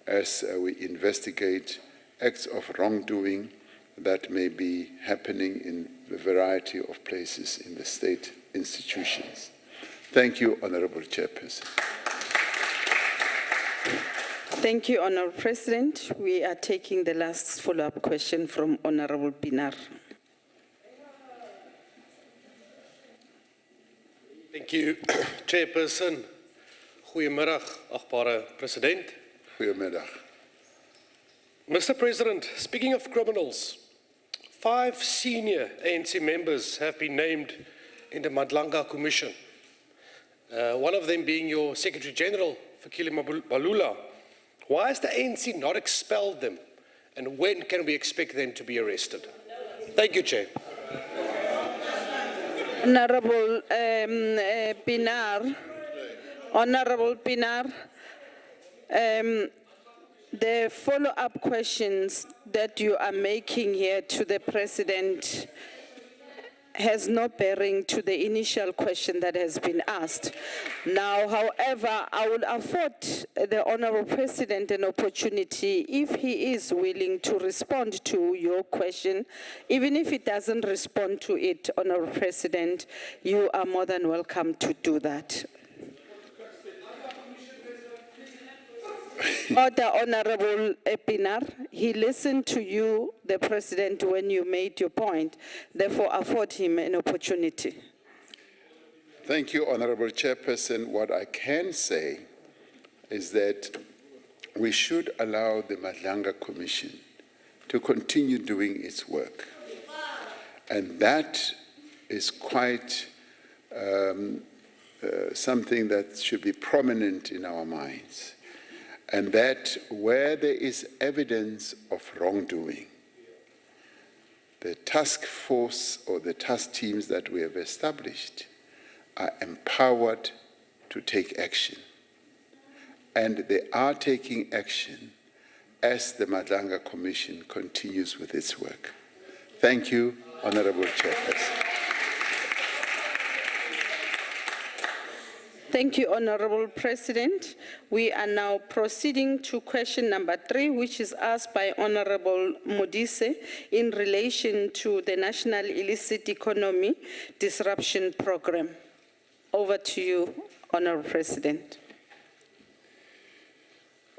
as we investigate acts of wrongdoing that may be happening in a variety of places in the state institutions. Thank you, Honorable Chairperson. Thank you, Honorable President. We are taking the last follow-up question from Honorable Pinar. Thank you, Chairperson. Goeiemiddag, achtbare President. Goedemiddag. Mr. President, speaking of criminals, 5 senior ANC members have been named in the Madlanga Commission. One of them being your Secretary General, Fikile Mbalula. Why has the ANC not expelled them, and when can we expect them to be arrested? Thank you, Chair. Honorable Pinar, the follow-up questions that you are making here to the President has no bearing to the initial question that has been asked. Now, however, I will afford the Honorable President an opportunity, if he is willing to respond to your question, even if he doesn't respond to it, Honorable President, you are more than welcome to do that. Order, Honorable Pinar. He listened to you, the President, when you made your point. Therefore, afford him an opportunity. Thank you, Honorable Chairperson. What I can say is that we should allow the Madlanga Commission to continue doing its work. And that is quite something that should be prominent in our minds. And that where there is evidence of wrongdoing, the task force or the task teams that we have established are empowered to take action. And they are taking action as the Madlanga Commission continues with its work. Thank you, Honorable Chairperson. Thank you, Honorable President. We are now proceeding to question number 3, which is asked by Honorable Modise in relation to the National Illicit Economy Disruption Program. Over to you, Honorable President.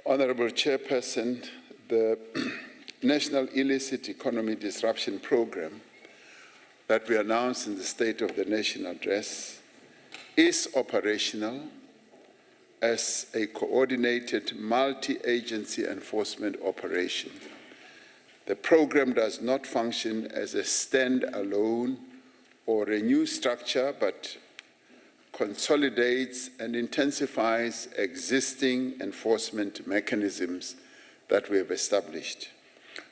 Honorable Chairperson, the National Illicit Economy Disruption Program that we announced in the State of the Nation address is operational as a coordinated multi-agency enforcement operation. The program does not function as a stand-alone or a new structure, but consolidates and intensifies existing enforcement mechanisms that we have established.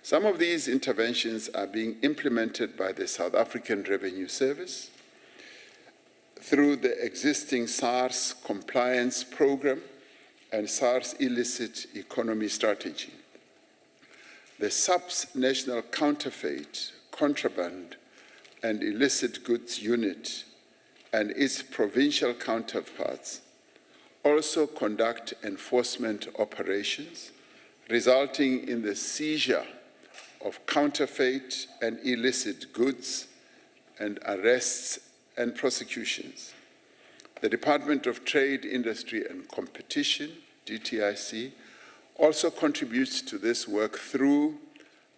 Some of these interventions are being implemented by the South African Revenue Service through the existing SARS compliance program and SARS illicit economy strategy. The SAP's National Counterfeit, Contraband and Illicit Goods Unit and its provincial counterparts also conduct enforcement operations resulting in the seizure of counterfeit and illicit goods and arrests and prosecutions. The Department of Trade, Industry and Competition, DTIC, also contributes to this work through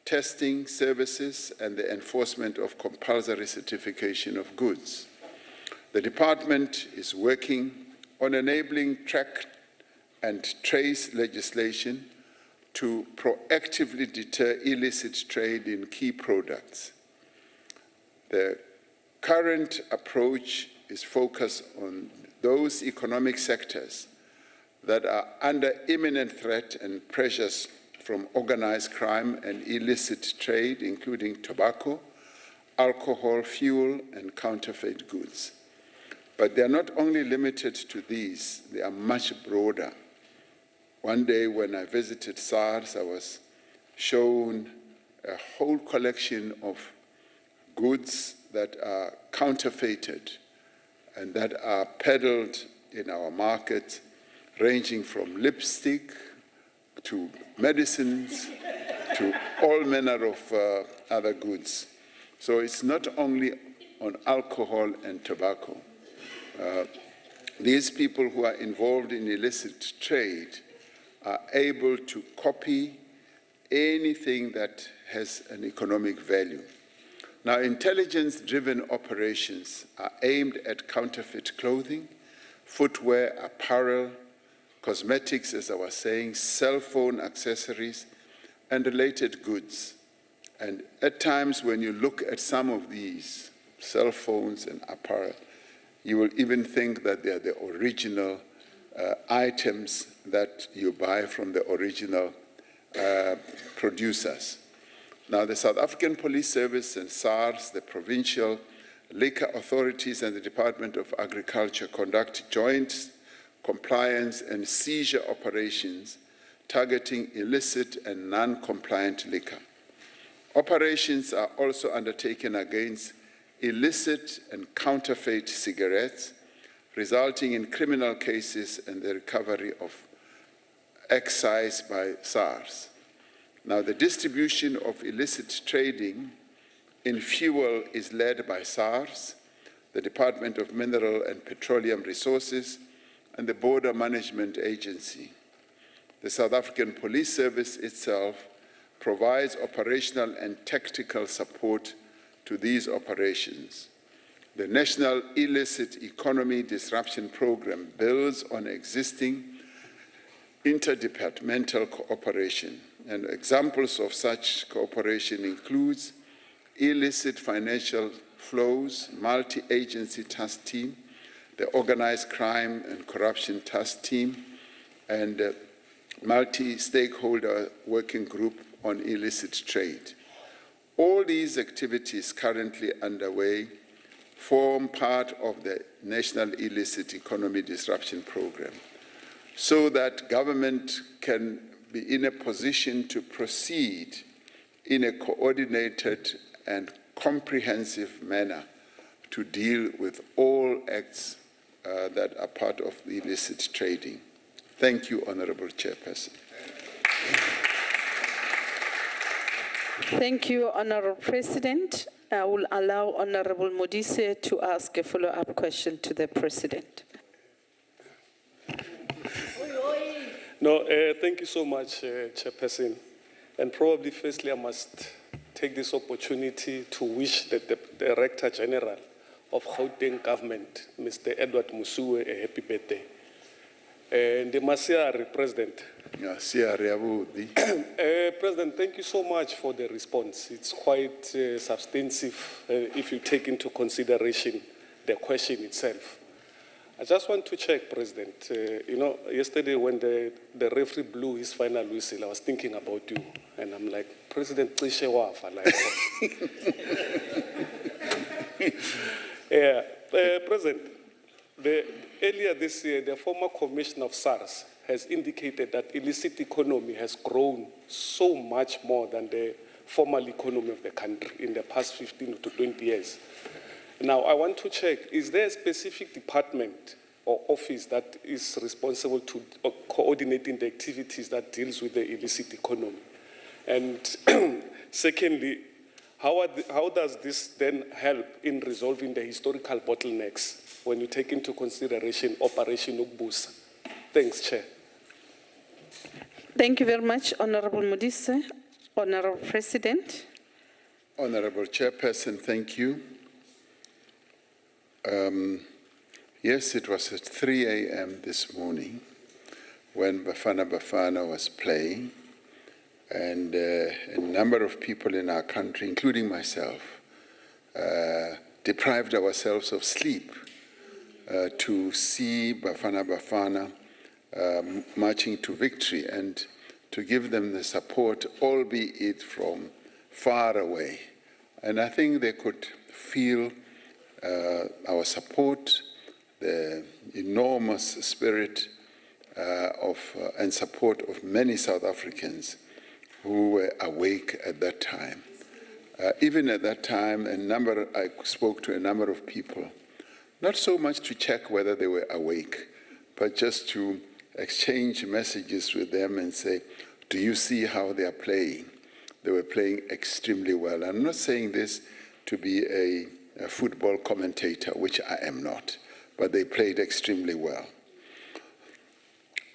testing services and the enforcement of compulsory certification of goods. The department is working on enabling track and trace legislation to proactively deter illicit trade in key products. The current approach is focused on those economic sectors that are under imminent threat and pressures from organized crime and illicit trade, including tobacco, alcohol, fuel, and counterfeit goods. But they are not only limited to these, they are much broader. One day when I visited SARS, I was shown a whole collection of goods that are counterfeited and that are peddled in our market, ranging from lipstick to medicines to all manner of other goods. So it's not only on alcohol and tobacco. These people who are involved in illicit trade are able to copy anything that has an economic value. Now, intelligence-driven operations are aimed at counterfeit clothing, footwear, apparel, cosmetics, as I was saying, cell phone accessories, and related goods. And at times, when you look at some of these cell phones and apparel, you will even think that they are the original items that you buy from the original producers. Now, the South African Police Service and SARS, the provincial liquor authorities, and the Department of Agriculture conduct joint compliance and seizure operations targeting illicit and non-compliant liquor. Operations are also undertaken against illicit and counterfeit cigarettes, resulting in criminal cases and the recovery of excise by SARS. Now, the distribution of illicit trading in fuel is led by SARS, the Department of Mineral and Petroleum Resources, and the Border Management Agency. The South African Police Service itself provides operational and tactical support to these operations. The National Illicit Economy Disruption Program builds on existing interdepartmental cooperation, and examples of such cooperation includes illicit financial flows, multi-agency task team, the Organized Crime and Corruption Task Team, and multi-stakeholder working group on illicit trade. All these activities currently underway form part of the National Illicit Economy Disruption Program, so that government can be in a position to proceed in a coordinated and comprehensive manner to deal with all acts that are part of the illicit trading. Thank you, Honorable Chairperson. Thank you, Honorable President. I will allow Honorable Modise to ask a follow-up question to the President. No, thank you so much, Chairperson. And probably, firstly, I must take this opportunity to wish the Director General of Gauteng Government, Mr. Edward Musuwe, a happy birthday. And the Masiari, President. President, thank you so much for the response. It's quite substantive if you take into consideration the question itself. I just want to check, President. Yesterday when the referee blew his final whistle, I was thinking about you. And I'm like, President, Trishe Wafa. Yeah, President, earlier this year, the former commissioner of SARS has indicated that illicit economy has grown so much more than the formal economy of the country in the past 15 to 20 years. Now, I want to check, is there a specific department or office that is responsible to coordinating the activities that deals with the illicit economy? And secondly, how does this then help in resolving the historical bottlenecks when you take into consideration Operation Ukbusa? Thanks, Chair. Thank you very much, Honorable Modise. Honorable President. Honorable Chairperson, thank you. Yes, it was at 3 a.m. this morning when Bafana Bafana was playing, and a number of people in our country, including myself, deprived ourselves of sleep to see Bafana Bafana marching to victory and to give them the support, albeit from far away. And I think they could feel our support, the enormous spirit and support of many South Africans who were awake at that time. Even at that time, I spoke to a number of people, not so much to check whether they were awake, but just to exchange messages with them and say, do you see how they are playing? They were playing extremely well. I'm not saying this to be a football commentator, which I am not, but they played extremely well.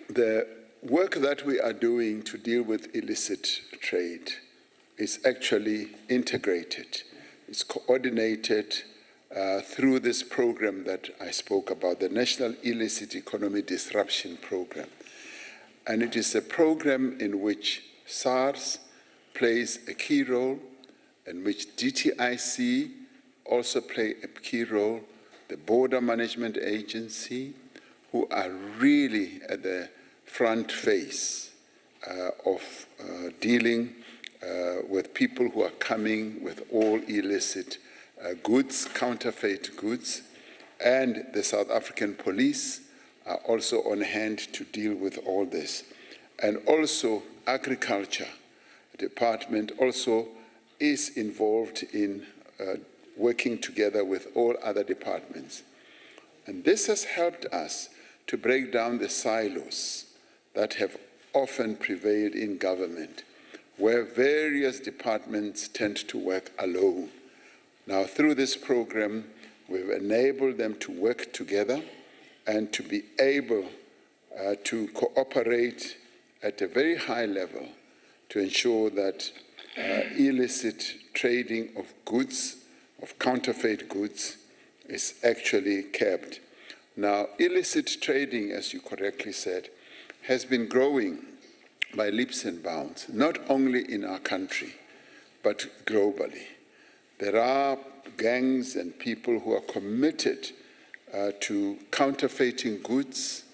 The work that we are doing to deal with illicit trade is actually integrated. It's coordinated through this program that I spoke about, the National Illicit Economy Disruption Program. And it is a program in which SARS plays a key role, in which DTIC also play a key role, the Border Management Agency, who are really at the front face of dealing with people who are coming with all illicit goods, counterfeit goods, and the South African police are also on hand to deal with all this. And also Agriculture Department also is involved in working together with all other departments. And this has helped us to break down the silos that have often prevailed in government, where various departments tend to work alone. Now, through this program, we've enabled them to work together and to be able to cooperate at a very high level to ensure that illicit trading of goods, of counterfeit goods, is actually kept. Now, illicit trading, as you correctly said, has been growing by leaps and bounds, not only in our country, but globally. There are gangs and people who are committed to counterfeiting goods,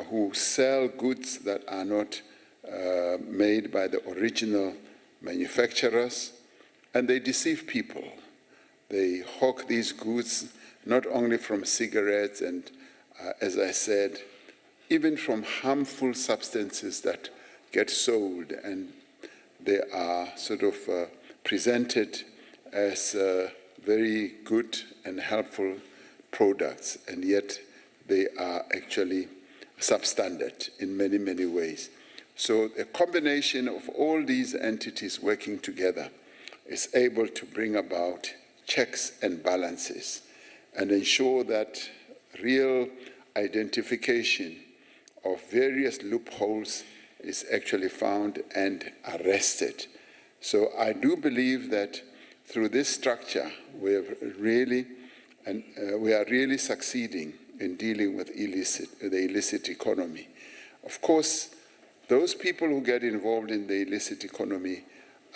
who sell goods that are not made by the original manufacturers, and they deceive people. They hawk these goods not only from cigarettes and, as I said, even from harmful substances that get sold, and they are sort of presented as very good and helpful products, and yet they are actually substandard in many, many ways. So a combination of all these entities working together is able to bring about checks and balances and ensure that real identification of various loopholes is actually found and arrested. So I do believe that through this structure, we are really succeeding in dealing with the illicit economy. Of course, those people who get involved in the illicit economy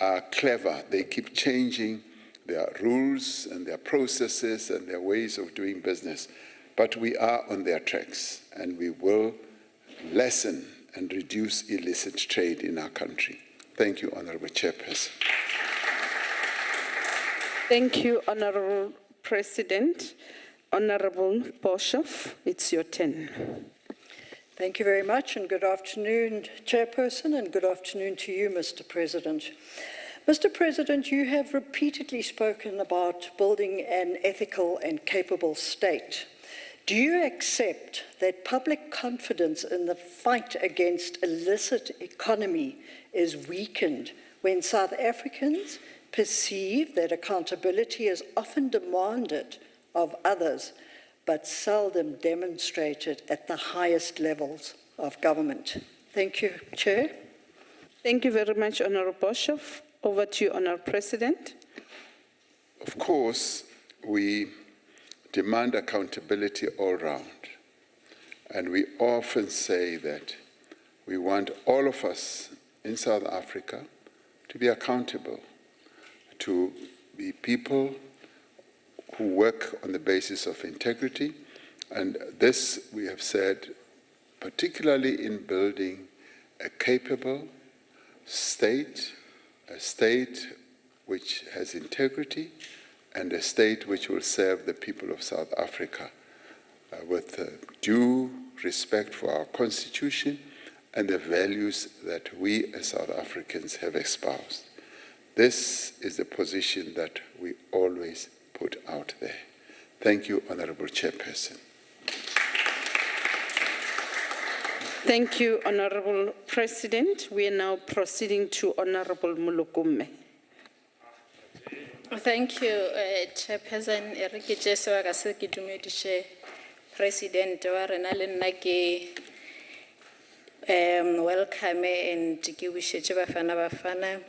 are clever. They keep changing their rules and their processes and their ways of doing business. But we are on their tracks, and we will lessen and reduce illicit trade in our country. Thank you, Honorable Chairperson. Thank you, Honorable President. Honorable Boshoff, it's your turn. Thank you very much, and good afternoon, Chairperson, and good afternoon to you, Mr. President. Mr. President, you have repeatedly spoken about building an ethical and capable state. Do you accept that public confidence in the fight against illicit economy is weakened when South Africans perceive that accountability is often demanded of others, but seldom demonstrated at the highest levels of government? Thank you, Chair. Thank you very much, Honourable Boshoff. Over to you, Honourable President. Of course, we demand accountability all round. And we often say that we want all of us in South Africa to be accountable, to be people who work on the basis of integrity. And this, we have said, particularly in building a capable state, a state which has integrity, and a state which will serve the people of South Africa with due respect for our constitution and the values that we as South Africans have espoused. This is the position that we always put out there. Thank you, Honourable Chairperson. Thank you, Honourable President. We are now proceeding to Honourable Mulukume. Thank you, Chairperson. Erike Jesu wa ka se ke dumedishe President wa rena le nna ke welcome and ke wishetše Bafana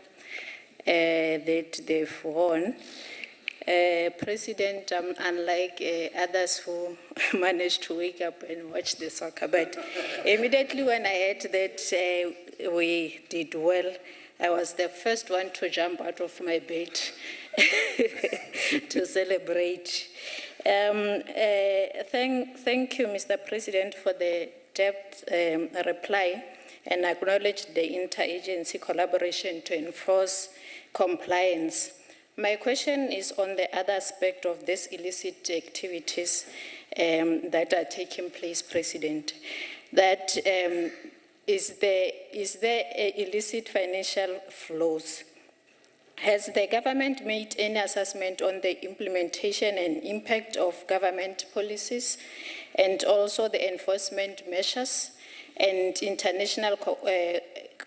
that they've won. President, unlike others who managed to wake up and watch the soccer, but immediately when I heard that we did well, I was the first one to jump out of my bed to celebrate. Thank you, Mr. President, for the depth reply and acknowledge the interagency collaboration to enforce compliance. My question is on the other aspect of these illicit activities that are taking place, President. That is there illicit financial flows? Has the government made any assessment on the implementation and impact of government policies and also the enforcement measures and international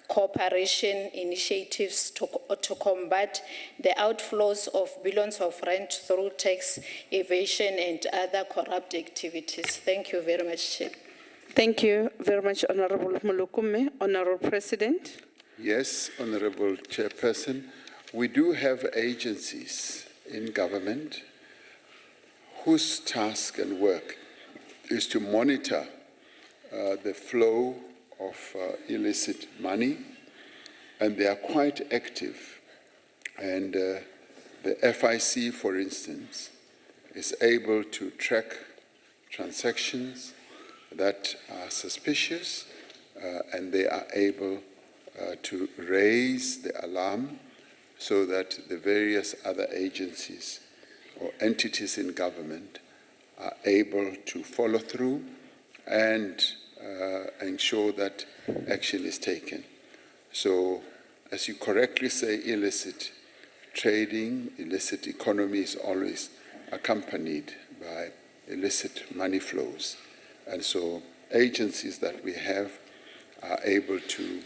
cooperation initiatives to combat the outflows of billions of rand through tax evasion and other corrupt activities? Thank you very much, Chair. Thank you very much, Honourable Mulukume. Honourable President. Yes, Honourable Chairperson. We do have agencies in government whose task and work is to monitor the flow of illicit money, and they are quite active. And the FIC, for instance, is able to track transactions that are suspicious, and they are able to raise the alarm so that the various other agencies or entities in government are able to follow through and ensure that action is taken. So, as you correctly say, illicit trading, illicit economy is always accompanied by illicit money flows. And so agencies that we have are able to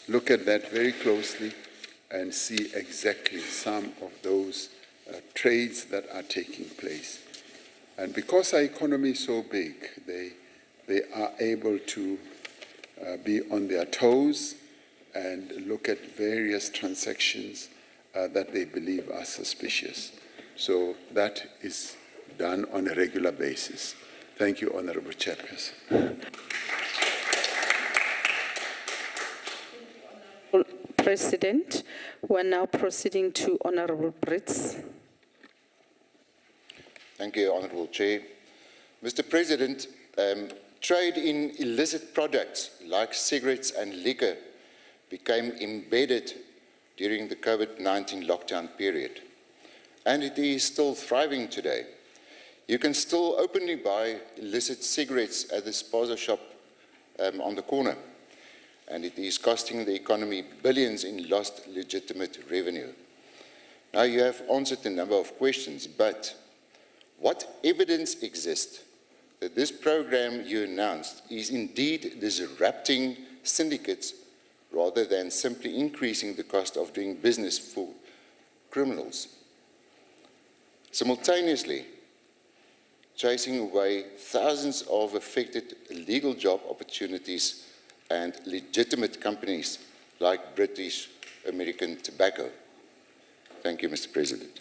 look at that very closely and see exactly some of those trades that are taking place. And because our economy is so big, they are able to be on their toes and look at various transactions that they believe are suspicious. So that is done on a regular basis. Thank you, Honourable Chairperson. President, we're now proceeding to Honourable BRICS. Thank you, Honourable Chair. Mr. President, trade in illicit products like cigarettes and liquor became embedded during the COVID-19 lockdown period, and it is still thriving today. You can still openly buy illicit cigarettes at the spaza shop on the corner, and it is costing the economy billions in lost legitimate revenue. Now, you have answered a number of questions, but what evidence exists that this program you announced is indeed disrupting syndicates rather than simply increasing the cost of doing business for criminals. Simultaneously, chasing away thousands of affected legal job opportunities and legitimate companies like British American Tobacco. Thank you, Mr. President.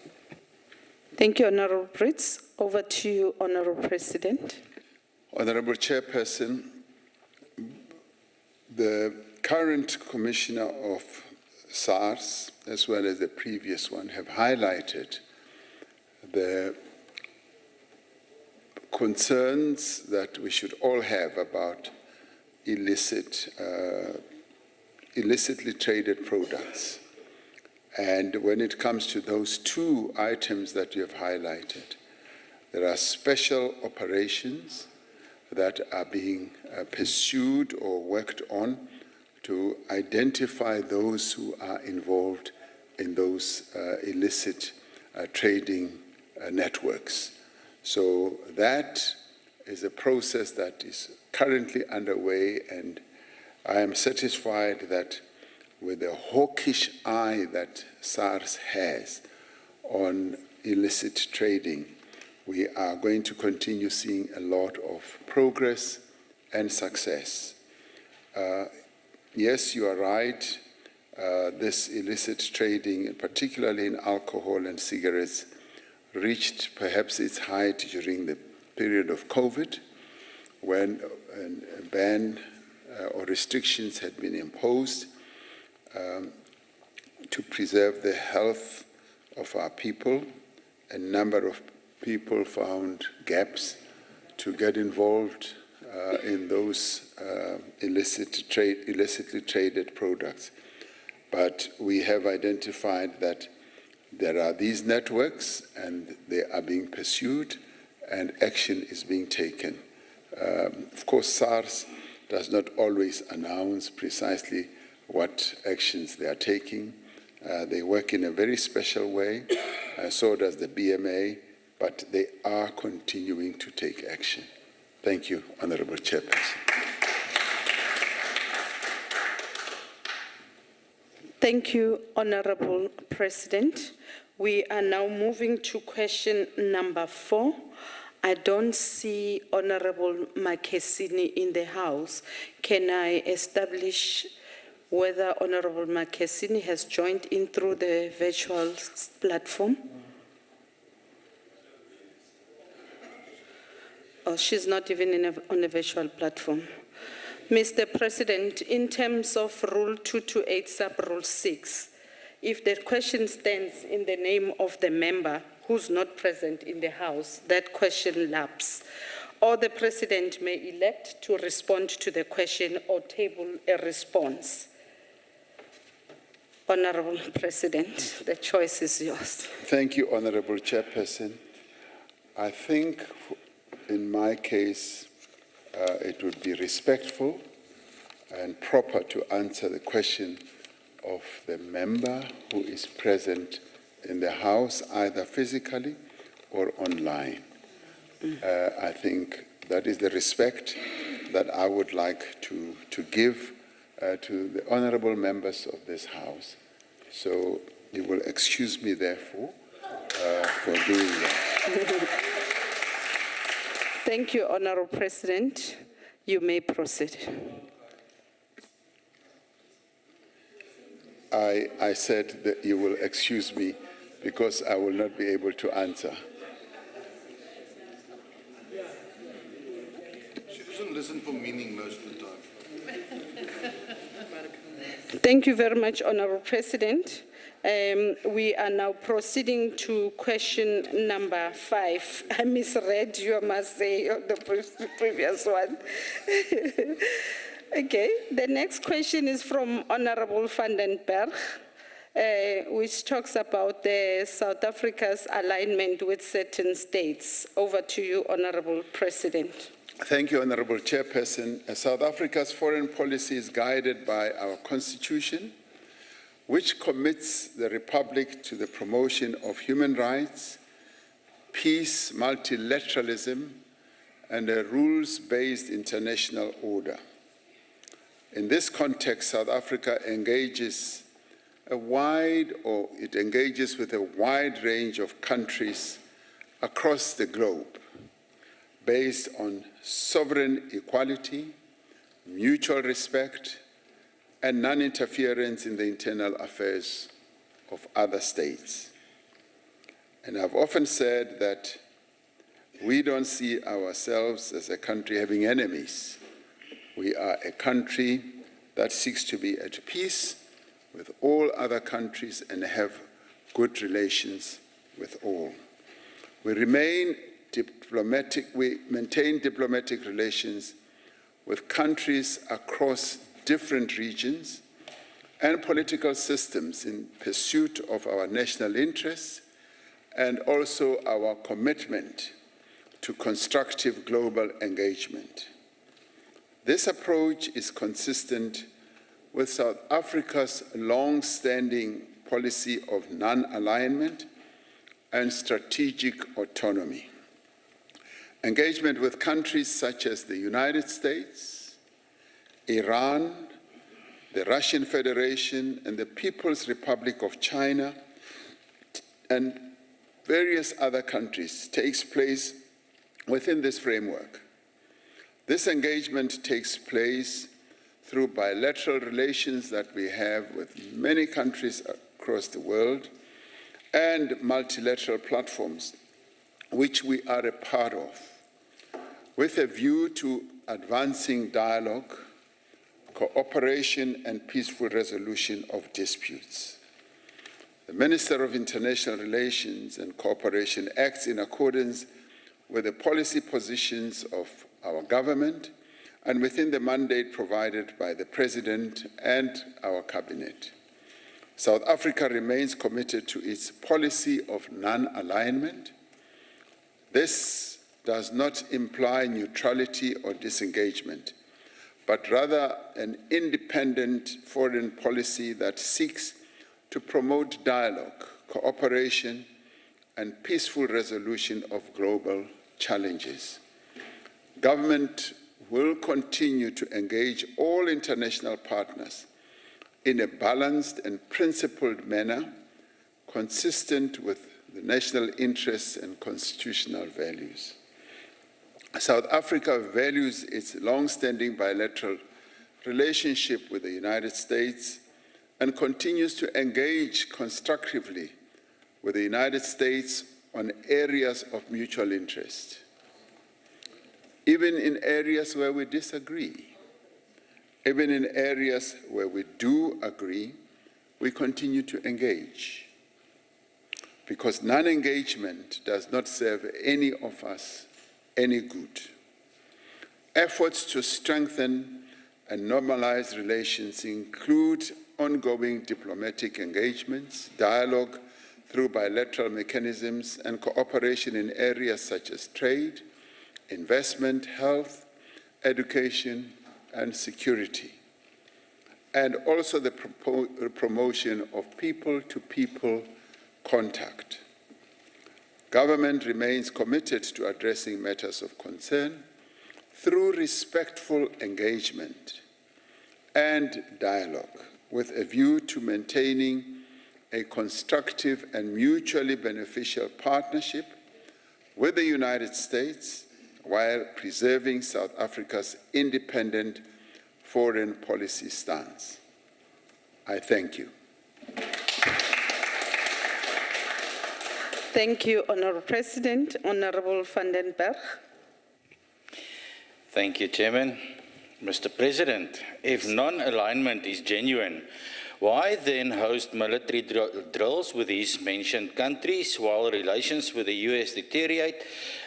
Thank you, Honourable Brits. Over to you, Honourable President. Honourable Chairperson, the current Commissioner of SARS, as well as the previous one, have highlighted the concerns that we should all have about illicitly traded products. And when it comes to those two items that you have highlighted, there are special operations that are being pursued or worked on to identify those who are involved in those illicit trading networks. So that is a process that is currently underway, and I am satisfied that with the hawkish eye that SARS has on illicit trading, we are going to continue seeing a lot of progress and success. Yes, you are right. This illicit trading, particularly in alcohol and cigarettes, reached perhaps its height during the period of COVID, when a ban or restrictions had been imposed to preserve the health of our people. A number of people found gaps to get involved in those illicitly traded products. But we have identified that there are these networks and they are being pursued and action is being taken. Of course, SARS does not always announce precisely what actions they are taking. They work in a very special way, so does the BMA, but they are continuing to take action. Thank you, Honourable Chairperson. Thank you, Honourable President. We are now moving to question number 4. I don't see Honourable Makesini in the House. Can I establish whether Honourable Makesini has joined in through the virtual platform? Oh, she's not even on a virtual platform. Mr. President, in terms of Rule 228, Sub-Rule 6, if the question stands in the name of the member who's not present in the House, that question lapses. Or the President may elect to respond to the question or table a response. Honourable President, the choice is yours. Thank you, Honourable Chairperson. I think in my case, it would be respectful and proper to answer the question of the member who is present in the House, either physically or online. I think that is the respect that I would like to give to the honourable members of this House. So you will excuse me, therefore, for doing that. Thank you, Honourable President. You may proceed. I said that you will excuse me because I will not be able to answer. She doesn't listen for meaning most of the time. Thank you very much, Honourable President. We are now proceeding to question number 5. I misread you, I must say, on the previous one. Okay, the next question is from Honourable van den Berg, which talks about the South Africa's alignment with certain states. Over to you, Honourable President. Thank you, Honourable Chairperson. South Africa's foreign policy is guided by our Constitution, which commits the Republic to the promotion of human rights, peace, multilateralism, and a rules-based international order. In this context, South Africa engages with a wide range of countries across the globe based on sovereign equality, mutual respect, and non-interference in the internal affairs of other states. And I've often said that we don't see ourselves as a country having enemies. We are a country that seeks to be at peace with all other countries and have good relations with all. We maintain diplomatic relations with countries across different regions and political systems in pursuit of our national interests and also our commitment to constructive global engagement. This approach is consistent with South Africa's long-standing policy of non-alignment and strategic autonomy. Engagement with countries such as the United States, Iran, the Russian Federation, and the People's Republic of China, and various other countries takes place within this framework. This engagement takes place through bilateral relations that we have with many countries across the world and multilateral platforms, which we are a part of, with a view to advancing dialogue, cooperation, and peaceful resolution of disputes. The Minister of International Relations and Cooperation acts in accordance with the policy positions of our government and within the mandate provided by the President and our Cabinet. South Africa remains committed to its policy of non-alignment. This does not imply neutrality or disengagement, but rather an independent foreign policy that seeks to promote dialogue, cooperation, and peaceful resolution of global challenges. Government will continue to engage all international partners in a balanced and principled manner, consistent with the national interests and constitutional values. South Africa values its long-standing bilateral relationship with the United States and continues to engage constructively with the United States on areas of mutual interest, even in areas where we disagree. Even in areas where we do agree, we continue to engage, because non-engagement does not serve any of us any good. Efforts to strengthen and normalize relations include ongoing diplomatic engagements, dialogue through bilateral mechanisms, and cooperation in areas such as trade, investment, health, education, and security, and also the promotion of people-to-people contact. Government remains committed to addressing matters of concern through respectful engagement and dialogue, with a view to maintaining a constructive and mutually beneficial partnership with the United States while preserving South Africa's independent foreign policy stance. I thank you. Thank you, Honourable President. Honourable van den Berg. Thank you, Chairman. Mr. President, if non-alignment is genuine, why then host military drills with these mentioned countries while relations with the US deteriorate,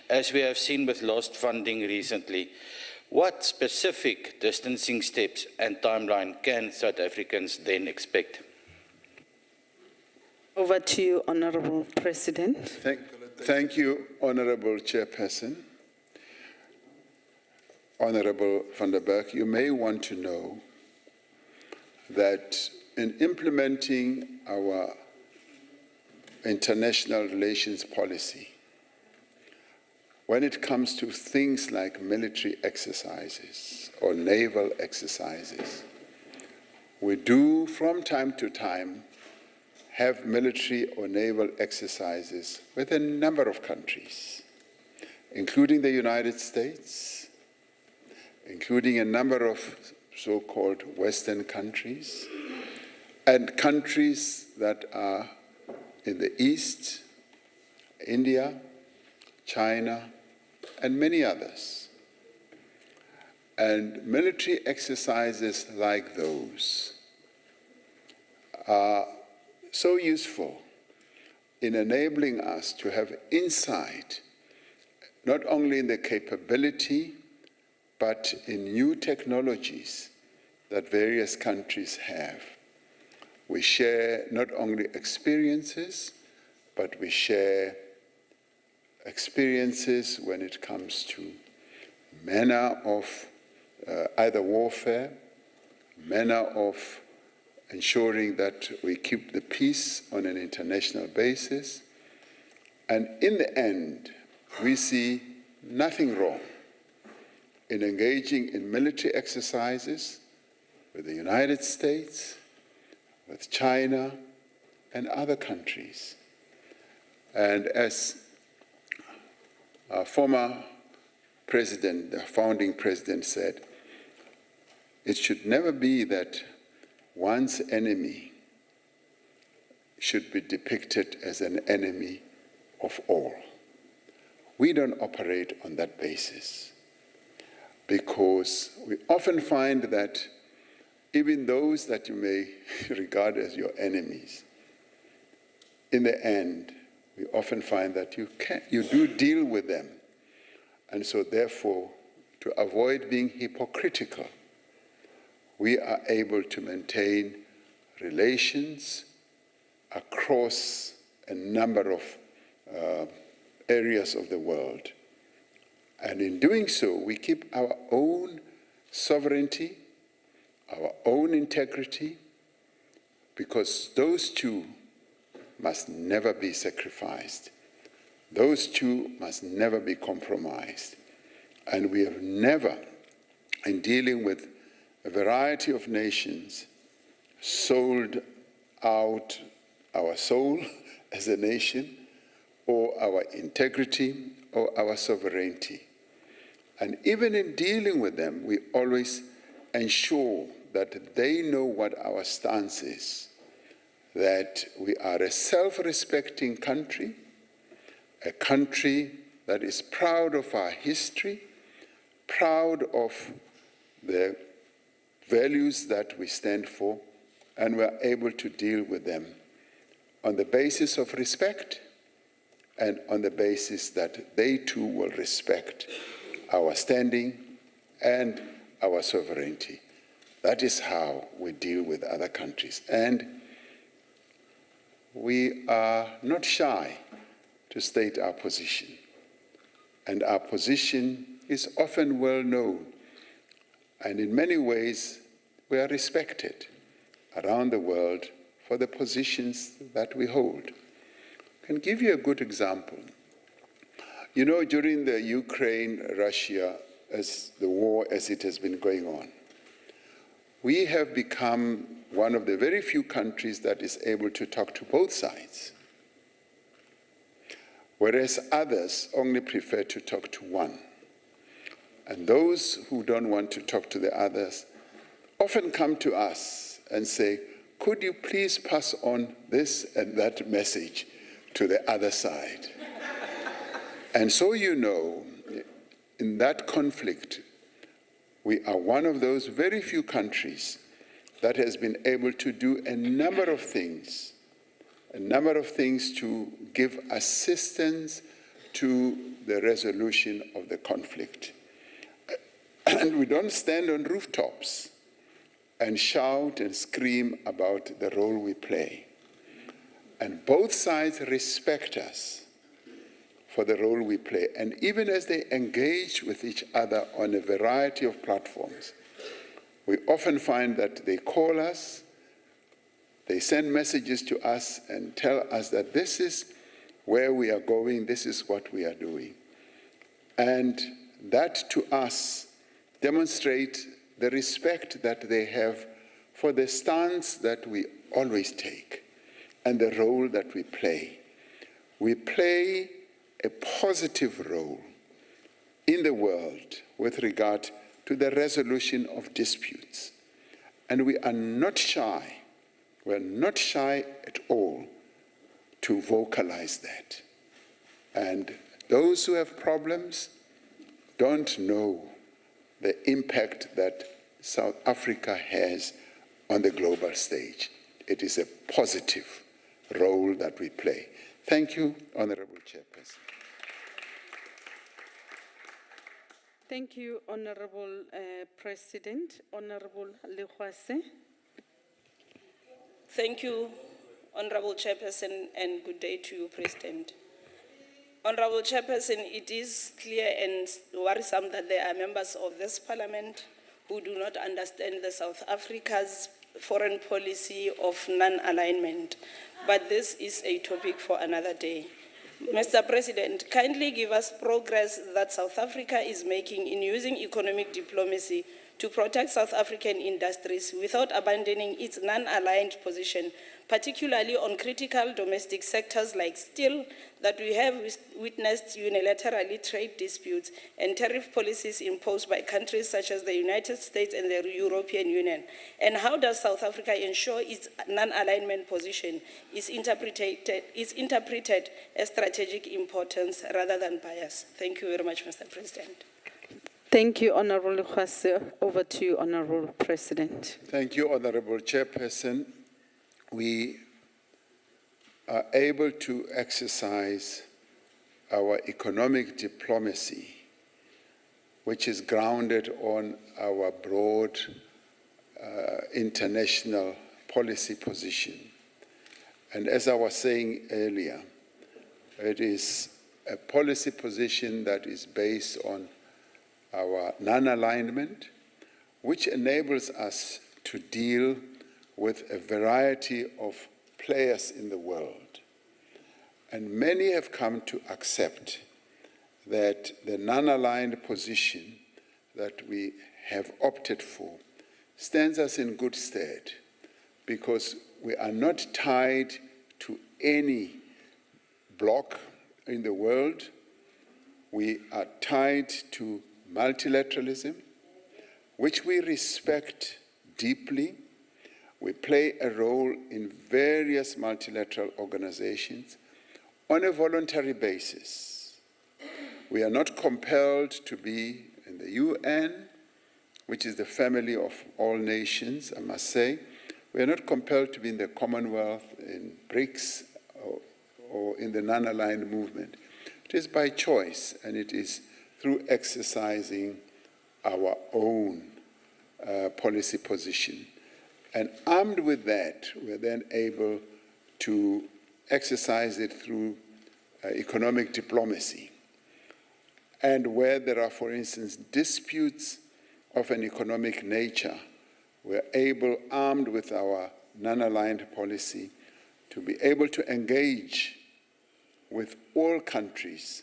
as we have seen with lost funding recently? What specific distancing steps and timeline can South Africans then expect? Over to you, Honourable President. Thank you, Honourable Chairperson. Honourable van der Berg, you may want to know that in implementing our international relations policy, when it comes to things like military exercises or naval exercises. We do, from time to time, have military or naval exercises with a number of countries, including the United States, including a number of so-called Western countries, and countries that are in the East, India, China, and many others. And military exercises like those are so useful in enabling us to have insight, not only in the capability, but in new technologies that various countries have. We share not only experiences, but we share experiences when it comes to manner of either warfare, manner of ensuring that we keep the peace on an international basis. And in the end, we see nothing wrong in engaging in military exercises with the United States, with China, and other countries. And as our former president, the founding president, said, it should never be that one's enemy should be depicted as an enemy of all. We don't operate on that basis because we often find that even those that you may regard as your enemies, in the end, we often find that you do deal with them. And so therefore, to avoid being hypocritical, we are able to maintain relations across a number of areas of the world. And in doing so, we keep our own sovereignty, our own integrity, because those two must never be sacrificed. Those two must never be compromised. And we have never, in dealing with a variety of nations, sold out our soul as a nation, or our integrity, or our sovereignty. And even in dealing with them, we always ensure that they know what our stance is, that we are a self-respecting country, a country that is proud of our history, proud of the values that we stand for, and we're able to deal with them on the basis of respect and on the basis that they too will respect our standing and our sovereignty. That is how we deal with other countries. And we are not shy to state our position. And our position is often well known. And in many ways, we are respected around the world for the positions that we hold. I can give you a good example. You know, during the Ukraine-Russia, as the war as it has been going on, we have become one of the very few countries that is able to talk to both sides, whereas others only prefer to talk to one. And those who don't want to talk to the others often come to us and say, could you please pass on this and that message to the other side? And so you know, in that conflict, we are one of those very few countries that has been able to do a number of things to give assistance to the resolution of the conflict. And we don't stand on rooftops and shout and scream about the role we play. And both sides respect us for the role we play. And even as they engage with each other on a variety of platforms, we often find that they call us, they send messages to us and tell us that this is where we are going, this is what we are doing. And that to us demonstrates the respect that they have for the stance that we always take and the role that we play. We play a positive role in the world with regard to the resolution of disputes. And we are not shy, we're not shy at all to vocalize that. And those who have problems don't know the impact that South Africa has on the global stage. It is a positive role that we play. Thank you, Honorable Chairperson. Thank you, Honorable President. Honorable Lekwase. Thank you, Honorable Chairperson, and good day to you, President. Honorable Chairperson, it is clear and worrisome that there are members of this Parliament who do not understand the South Africa's foreign policy of non-alignment, but this is a topic for another day. Mr. President, kindly give us progress that South Africa is making in using economic diplomacy to protect South African industries without abandoning its non-aligned position, particularly on critical domestic sectors like steel that we have witnessed unilaterally trade disputes and tariff policies imposed by countries such as the United States and the European Union. And how does South Africa ensure its non-alignment position is interpreted as strategic importance rather than bias? Thank you very much, Mr. President. Thank you, Honorable Lekwase. Over to you, Honorable President. Thank you, Honorable Chairperson. We are able to exercise our economic diplomacy, which is grounded on our broad international policy position. And as I was saying earlier, it is a policy position that is based on our non-alignment, which enables us to deal with a variety of players in the world. And many have come to accept that the non-aligned position that we have opted for stands us in good stead, because we are not tied to any bloc in the world. We are tied to multilateralism, which we respect deeply. We play a role in various multilateral organizations on a voluntary basis. We are not compelled to be in the UN, which is the family of all nations, I must say. We are not compelled to be in the Commonwealth, in BRICS, or in the non-aligned movement. It is by choice, and it is through exercising our own policy position. And armed with that, we're then able to exercise it through economic diplomacy. And where there are, for instance, disputes of an economic nature, we're able, armed with our non-aligned policy, to be able to engage with all countries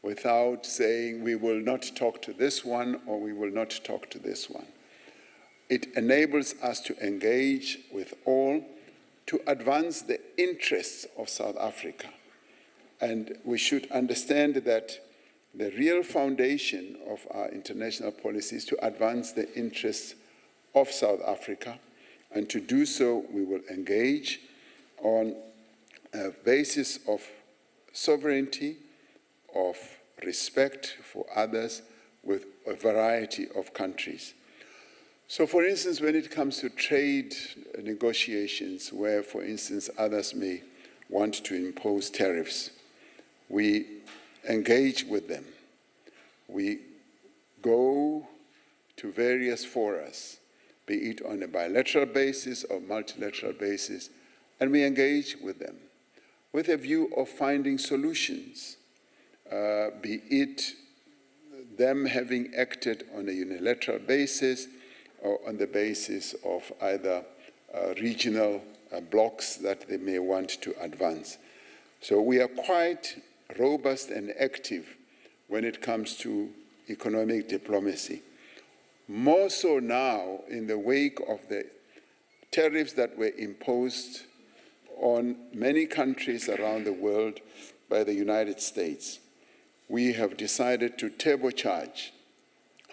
without saying we will not talk to this one or we will not talk to this one. It enables us to engage with all to advance the interests of South Africa. And we should understand that the real foundation of our international policy is to advance the interests of South Africa. And to do so, we will engage on a basis of sovereignty, of respect for others with a variety of countries. So, for instance, when it comes to trade negotiations, where, for instance, others may want to impose tariffs, we engage with them. We go to various forums, be it on a bilateral basis or multilateral basis, and we engage with them with a view of finding solutions, be it them having acted on a unilateral basis or on the basis of either regional blocs that they may want to advance. So we are quite robust and active when it comes to economic diplomacy. More so now in the wake of the tariffs that were imposed on many countries around the world by the United States. We have decided to turbocharge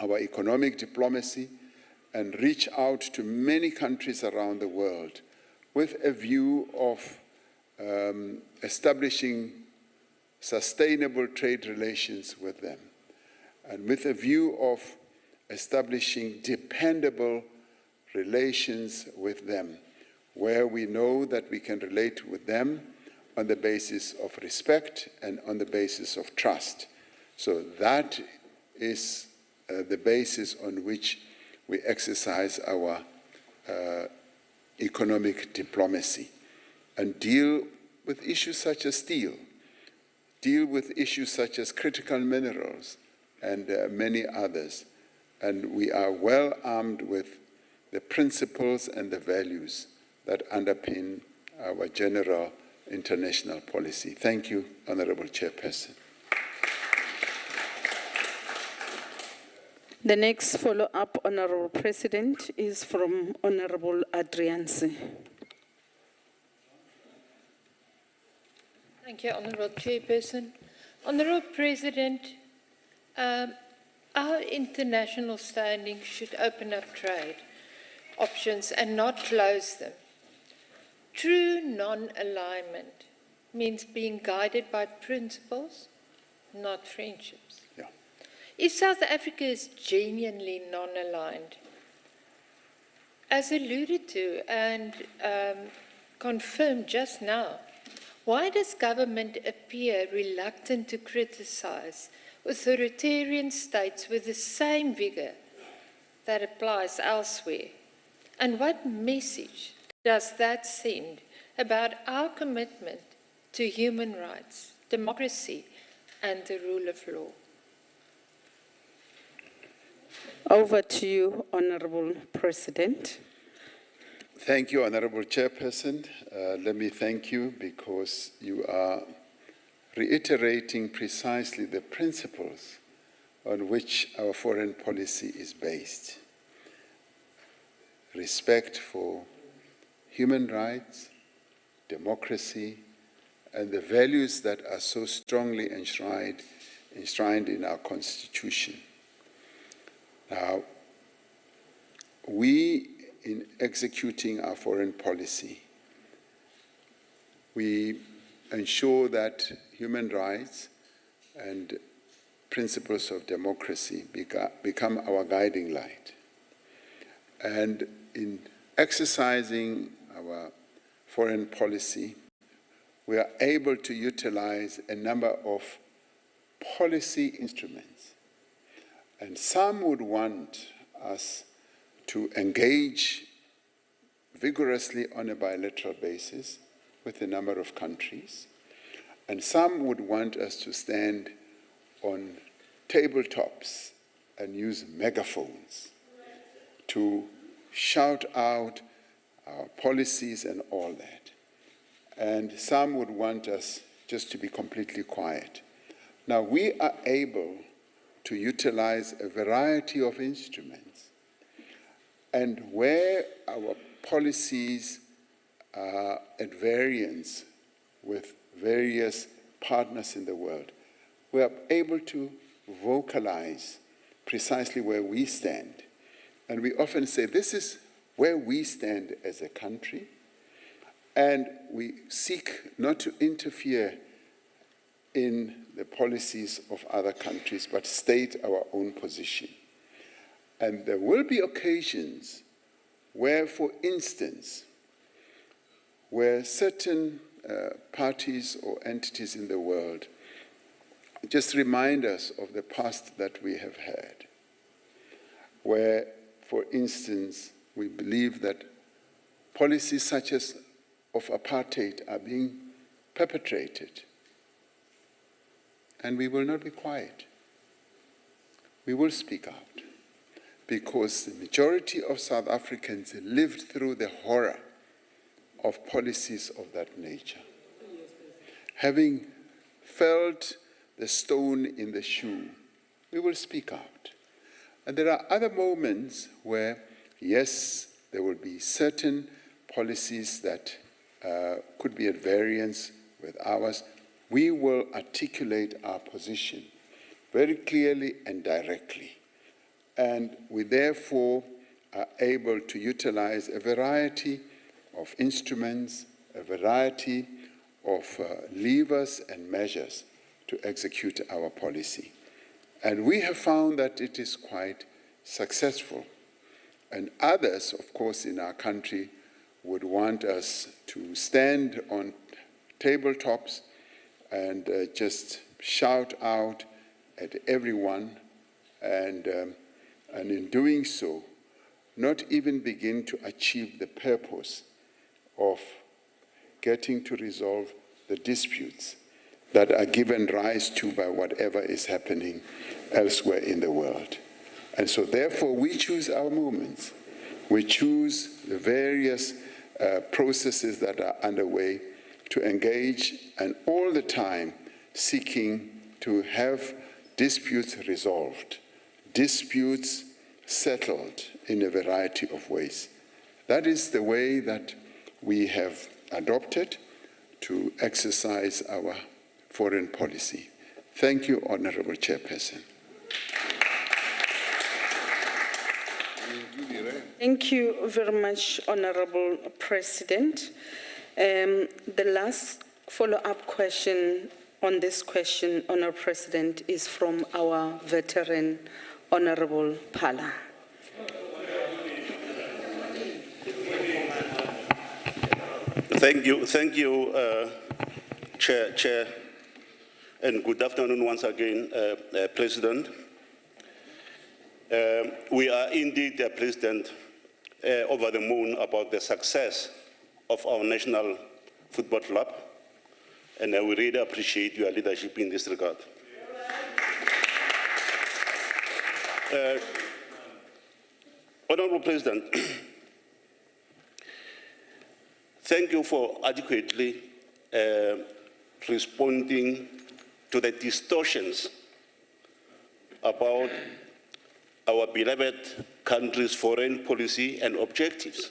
our economic diplomacy and reach out to many countries around the world with a view of establishing sustainable trade relations with them, and with a view of establishing dependable relations with them, where we know that we can relate with them on the basis of respect and on the basis of trust. So that is the basis on which we exercise our economic diplomacy and deal with issues such as steel, deal with issues such as critical minerals and many others. And we are well armed with the principles and the values that underpin our general international policy. Thank you, Honorable Chairperson. The next follow-up, Honorable President, is from Honorable Adriansi. Thank you, Honorable Chairperson. Honorable President, our international standing should open up trade options and not close them. True non-alignment means being guided by principles, not friendships. Yeah. If South Africa is genuinely non-aligned, as alluded to and confirmed just now, why does government appear reluctant to criticize authoritarian states with the same vigor that applies elsewhere? And what message does that send about our commitment to human rights, democracy, and the rule of law? Over to you, Honorable President. Thank you, Honorable Chairperson. Let me thank you because you are reiterating precisely the principles on which our foreign policy is based. Respect for human rights, democracy, and the values that are so strongly enshrined in our Constitution. Now, we, in executing our foreign policy, we ensure that human rights and principles of democracy become our guiding light. And in exercising our foreign policy, we are able to utilize a number of policy instruments. And some would want us to engage vigorously on a bilateral basis with a number of countries. And some would want us to stand on tabletops and use megaphones to shout out our policies and all that. And some would want us just to be completely quiet. Now, we are able to utilize a variety of instruments. And where our policies are at variance with various partners in the world, we are able to vocalize precisely where we stand. And we often say, this is where we stand as a country, and we seek not to interfere in the policies of other countries, but state our own position. And there will be occasions where, for instance, where certain parties or entities in the world just remind us of the past that we have had, where, for instance, we believe that policies such as of apartheid are being perpetrated. And we will not be quiet. We will speak out, because the majority of South Africans lived through the horror of policies of that nature. Having felt the stone in the shoe, we will speak out. And there are other moments where, yes, there will be certain policies that could be at variance with ours. We will articulate our position very clearly and directly. And we therefore are able to utilize a variety of instruments, a variety of levers and measures to execute our policy. And we have found that it is quite successful. And others, of course, in our country would want us to stand on tabletops and just shout out at everyone, and in doing so, not even begin to achieve the purpose of getting to resolve the disputes that are given rise to by whatever is happening elsewhere in the world. And so therefore we choose our moments. We choose the various processes that are underway to engage, and all the time seeking to have disputes resolved, disputes settled in a variety of ways. That is the way that we have adopted to exercise our foreign policy. Thank you, Honorable Chairperson. Thank you very much, Honorable President. The last follow-up question on this question, Honorable President, is from our veteran, Honorable Phala. Thank you, Chair, and good afternoon once again, President. We are indeed, President, over the moon about the success of our national football club, and we really appreciate your leadership in this regard. Honorable President, thank you for adequately responding to the distortions about our beloved country's foreign policy and objectives.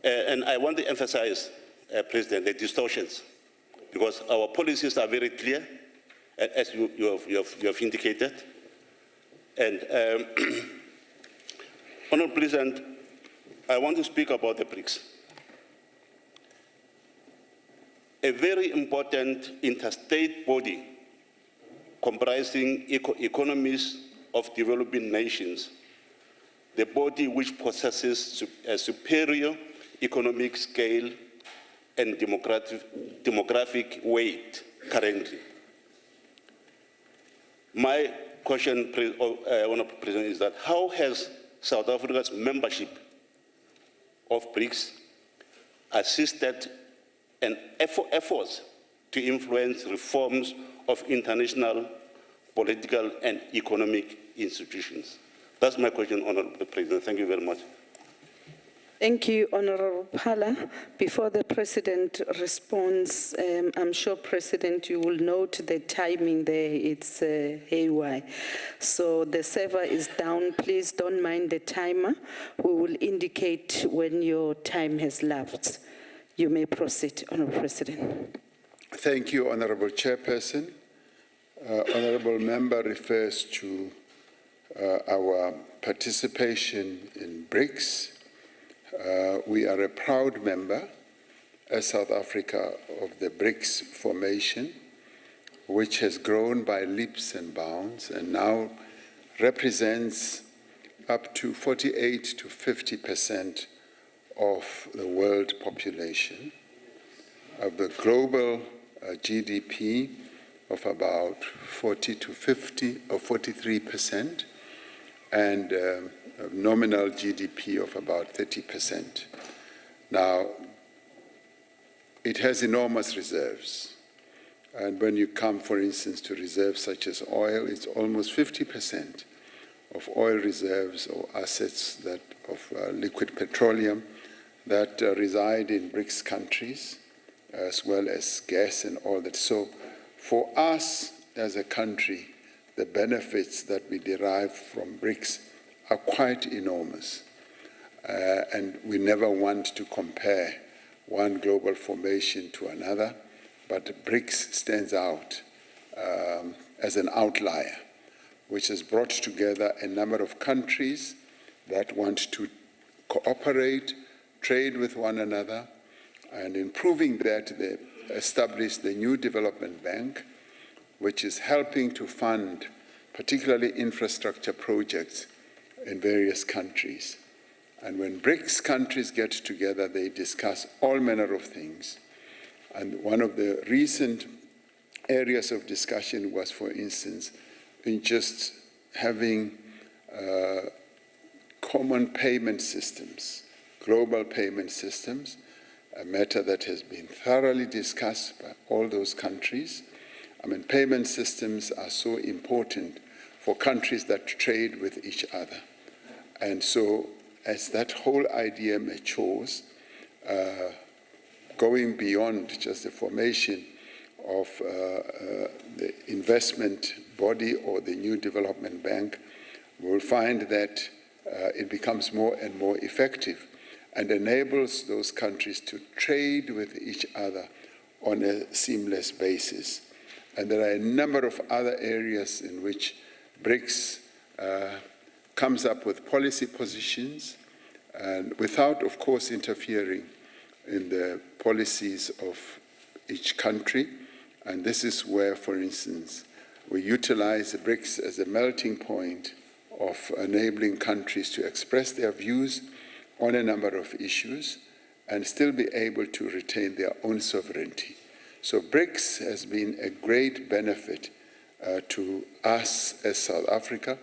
And I want to emphasize, President, the distortions, because our policies are very clear, as you have indicated. And Honorable President, I want to speak about the BRICS. A very important interstate body comprising economies of developing nations, the body which possesses a superior economic scale and demographic weight currently. My question, Honorable President, is that how has South Africa's membership of BRICS assisted and efforts to influence reforms of international political and economic institutions? That's my question, Honorable President. Thank you very much. Thank you, Honorable Phala. Before the President responds, I'm sure, President, you will note the timing there. It's haywire. So the server is down. Please don't mind the timer. We will indicate when your time has lapsed. You may proceed, Honorable President. Thank you, Honorable Chairperson. Honorable Member refers to our participation in BRICS. We are a proud member, as South Africa, of the BRICS formation, which has grown by leaps and bounds and now represents up to 48 to 50% of the world population, of the global GDP of about 40 to 50 or 43%, and nominal GDP of about 30%. Now, it has enormous reserves. And when you come, for instance, to reserves such as oil, it's almost 50% of oil reserves or assets that of liquid petroleum that reside in BRICS countries, as well as gas and all that. So For us as a country, the benefits that we derive from BRICS are quite enormous. And we never want to compare one global formation to another, but BRICS stands out as an outlier, which has brought together a number of countries that want to cooperate, trade with one another, and in proving that, they established the new development bank, which is helping to fund particularly infrastructure projects in various countries. And when BRICS countries get together, they discuss all manner of things. And one of the recent areas of discussion was, for instance, in just having common payment systems, global payment systems, a matter that has been thoroughly discussed by all those countries. I mean, payment systems are so important for countries that trade with each other. And so as that whole idea matures, going beyond just the formation of the investment body or the new development bank, we'll find that it becomes more and more effective and enables those countries to trade with each other on a seamless basis. And there are a number of other areas in which BRICS comes up with policy positions, and without, of course, interfering in the policies of each country. And this is where, for instance, we utilize the BRICS as a melting point of enabling countries to express their views on a number of issues and still be able to retain their own sovereignty. So BRICS has been a great benefit to us as South Africa,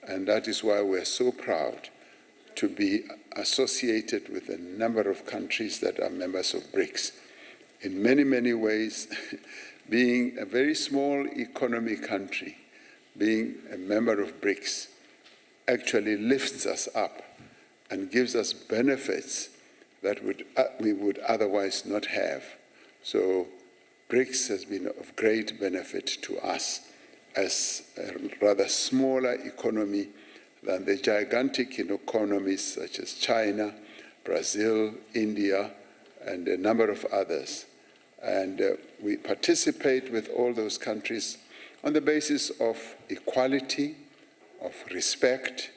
and that is why we're so proud to be associated with a number of countries that are members of BRICS. In many, many ways, being a very small economy country, being a member of BRICS, actually lifts us up and gives us benefits that we would otherwise not have. So BRICS has been of great benefit to us as a rather smaller economy than the gigantic economies such as China, Brazil, India, and a number of others. And we participate with all those countries on the basis of equality, of respect,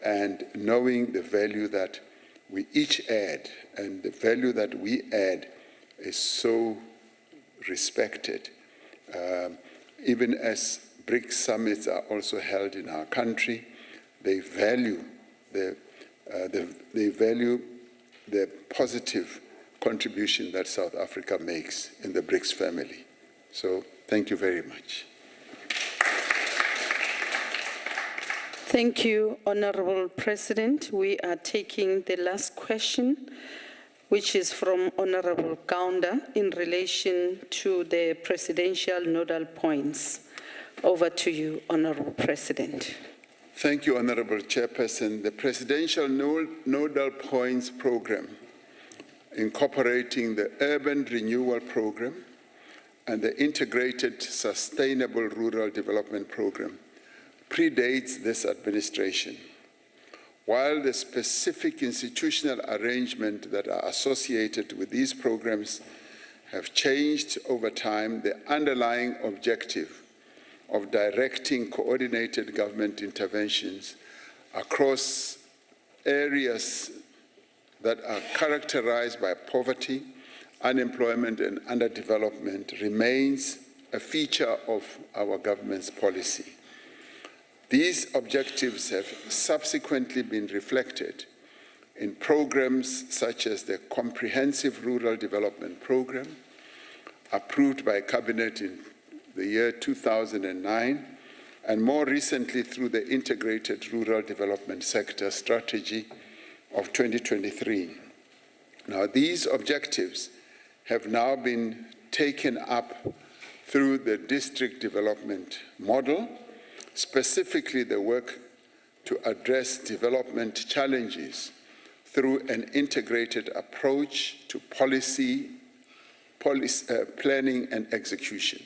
and knowing the value that we each add. And the value that we add is so respected. Even as BRICS summits are also held in our country, they value the positive contribution that South Africa makes in the BRICS family. So thank you very much. Thank you, Honorable President. We are taking the last question, which is from Honorable Kaunda in relation to the presidential nodal points. Over to you, Honorable President. Thank you, Honorable Chairperson. The Presidential Nodal Points Program, incorporating the Urban Renewal Program and the Integrated Sustainable Rural Development Program, predates this administration. While the specific institutional arrangement that are associated with these programs have changed over time, the underlying objective of directing coordinated government interventions across areas that are characterized by poverty, unemployment, and underdevelopment remains a feature of our government's policy. These objectives have subsequently been reflected in programs such as the Comprehensive Rural Development Program, approved by Cabinet in the year 2009, and more recently through the Integrated Rural Development Sector Strategy of 2023. Now, these objectives have now been taken up through the district development model, specifically the work to address development challenges through an integrated approach to policy planning and execution.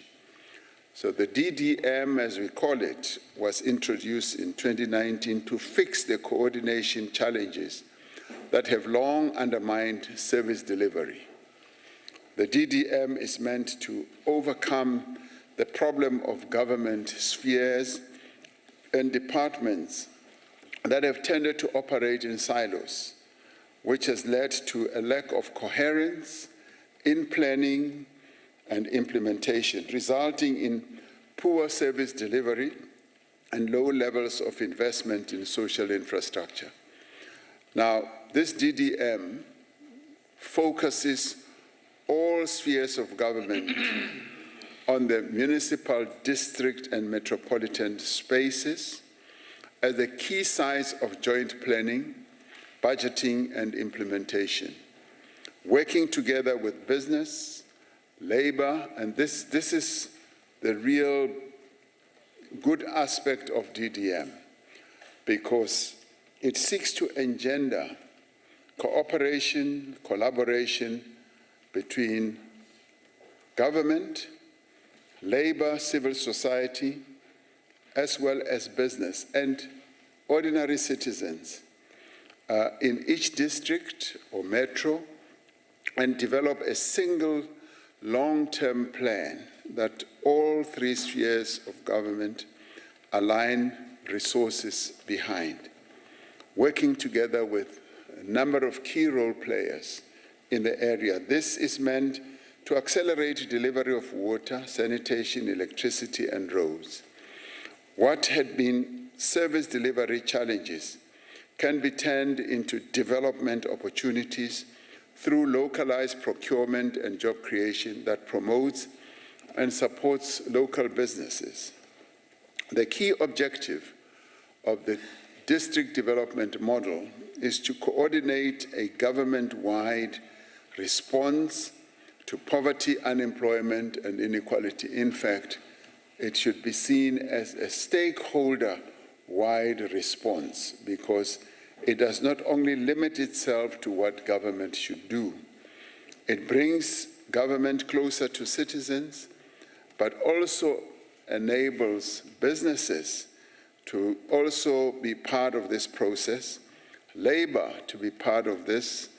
So the DDM, as we call it, was introduced in 2019 to fix the coordination challenges that have long undermined service delivery. The DDM is meant to overcome the problem of government spheres and departments that have tended to operate in silos, which has led to a lack of coherence in planning and implementation, resulting in poor service delivery and low levels of investment in social infrastructure. Now, this DDM focuses all spheres of government on the municipal, district, and metropolitan spaces as the key sites of joint planning, budgeting, and implementation, working together with business, labor, and this is the real good aspect of DDM, because it seeks to engender cooperation, collaboration between government, labor, civil society, as well as business and ordinary citizens in each district or metro, and develop a single long-term plan that all three spheres of government align resources behind, working together with a number of key role players in the area. This is meant to accelerate delivery of water, sanitation, electricity, and roads. What had been service delivery challenges can be turned into development opportunities through localized procurement and job creation that promotes and supports local businesses. The key objective of the district development model is to coordinate a government-wide response to poverty, unemployment, and inequality. In fact, it should be seen as a stakeholder-wide response, because it does not only limit itself to what government should do. It brings government closer to citizens, but also enables businesses to also be part of this process, labor to be part of this,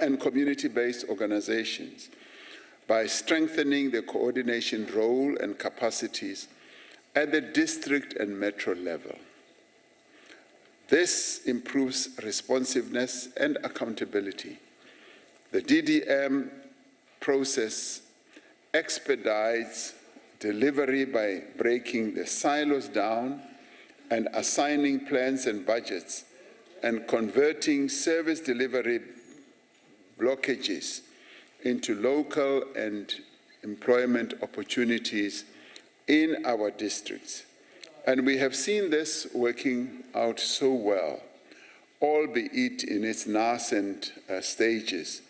and community-based organizations by strengthening the coordination role and capacities at the district and metro level. This improves responsiveness and accountability. The DDM process expedites delivery by breaking the silos down and assigning plans and budgets and converting service delivery blockages into local and employment opportunities in our districts. And we have seen this working out so well, albeit in its nascent stages.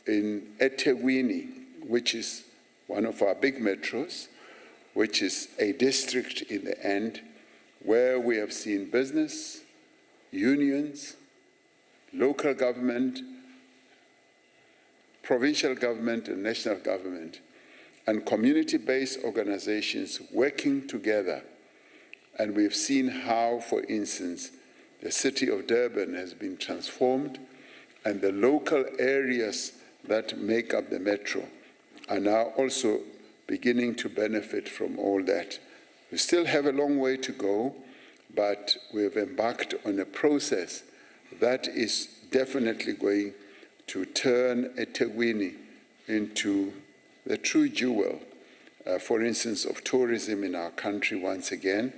In eThekwini, which is one of our big metros, which is a district in the end, where we have seen business, unions, local government, provincial government and national government, and community-based organizations working together. And we've seen how, for instance, the city of Durban has been transformed, and the local areas that make up the metro are now also beginning to benefit from all that. We still have a long way to go, but we've embarked on a process that is definitely going to turn eThekwini into the true jewel, for instance, of tourism in our country once again,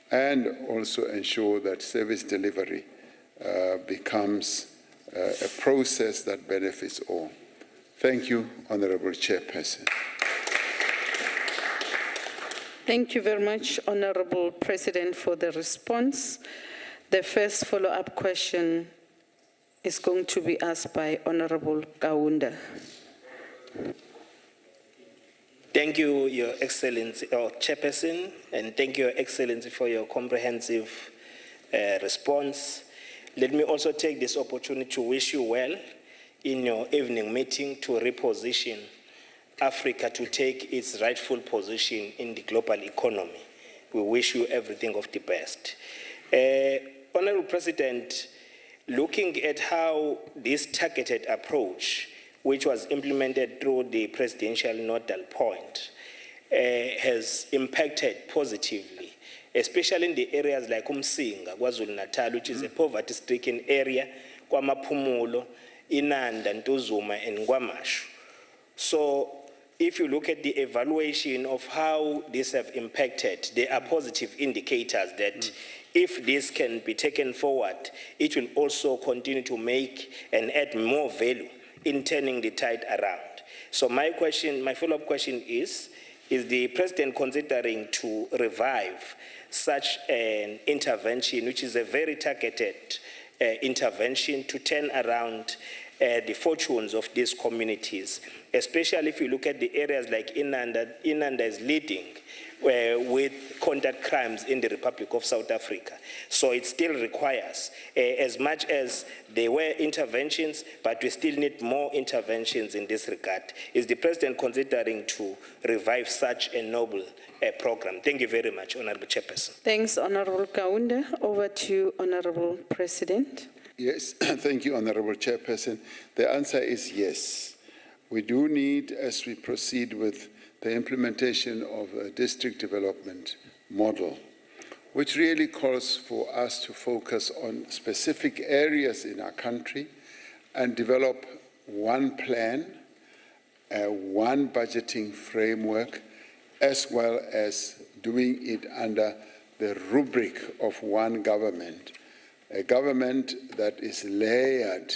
and also ensure that service delivery becomes a process that benefits all. Thank you, Honorable Chairperson. Thank you very much, Honorable President, for the response. The first follow-up question is going to be asked by Honorable Kaunda. Thank you, Your Excellency, Chairperson, and thank you, Your Excellency, for your comprehensive response. Let me also take this opportunity to wish you well in your evening meeting to reposition Africa to take its rightful position in the global economy. We wish you everything of the best. Honorable President, looking at how this targeted approach, which was implemented through the presidential nodal point, has impacted positively, especially in the areas like Umsinga, KwaZulu-Natal, which is a poverty-stricken area, KwaMaphumulo, Inanda, Ntuzuma, and Ngwamashu. So if you look at the evaluation of how these have impacted, there are positive indicators that if this can be taken forward, it will also continue to make and add more value in turning the tide around. So my follow-up question is the President considering to revive such an intervention, which is a very targeted intervention to turn around the fortunes of these communities, especially if you look at the areas like Inanda is leading with conduct crimes in the Republic of South Africa. So it still requires, as much as there were interventions, but we still need more interventions in this regard. Is the President considering to revive such a noble program? Thank you very much, Honorable Chairperson. Thanks, Honorable Kaunda. Over to you, Honorable President. Yes, thank you, Honorable Chairperson. The answer is yes. We do need, as we proceed with the implementation of a district development model, which really calls for us to focus on specific areas in our country and develop one plan, one budgeting framework, as well as doing it under the rubric of one government, a government that is layered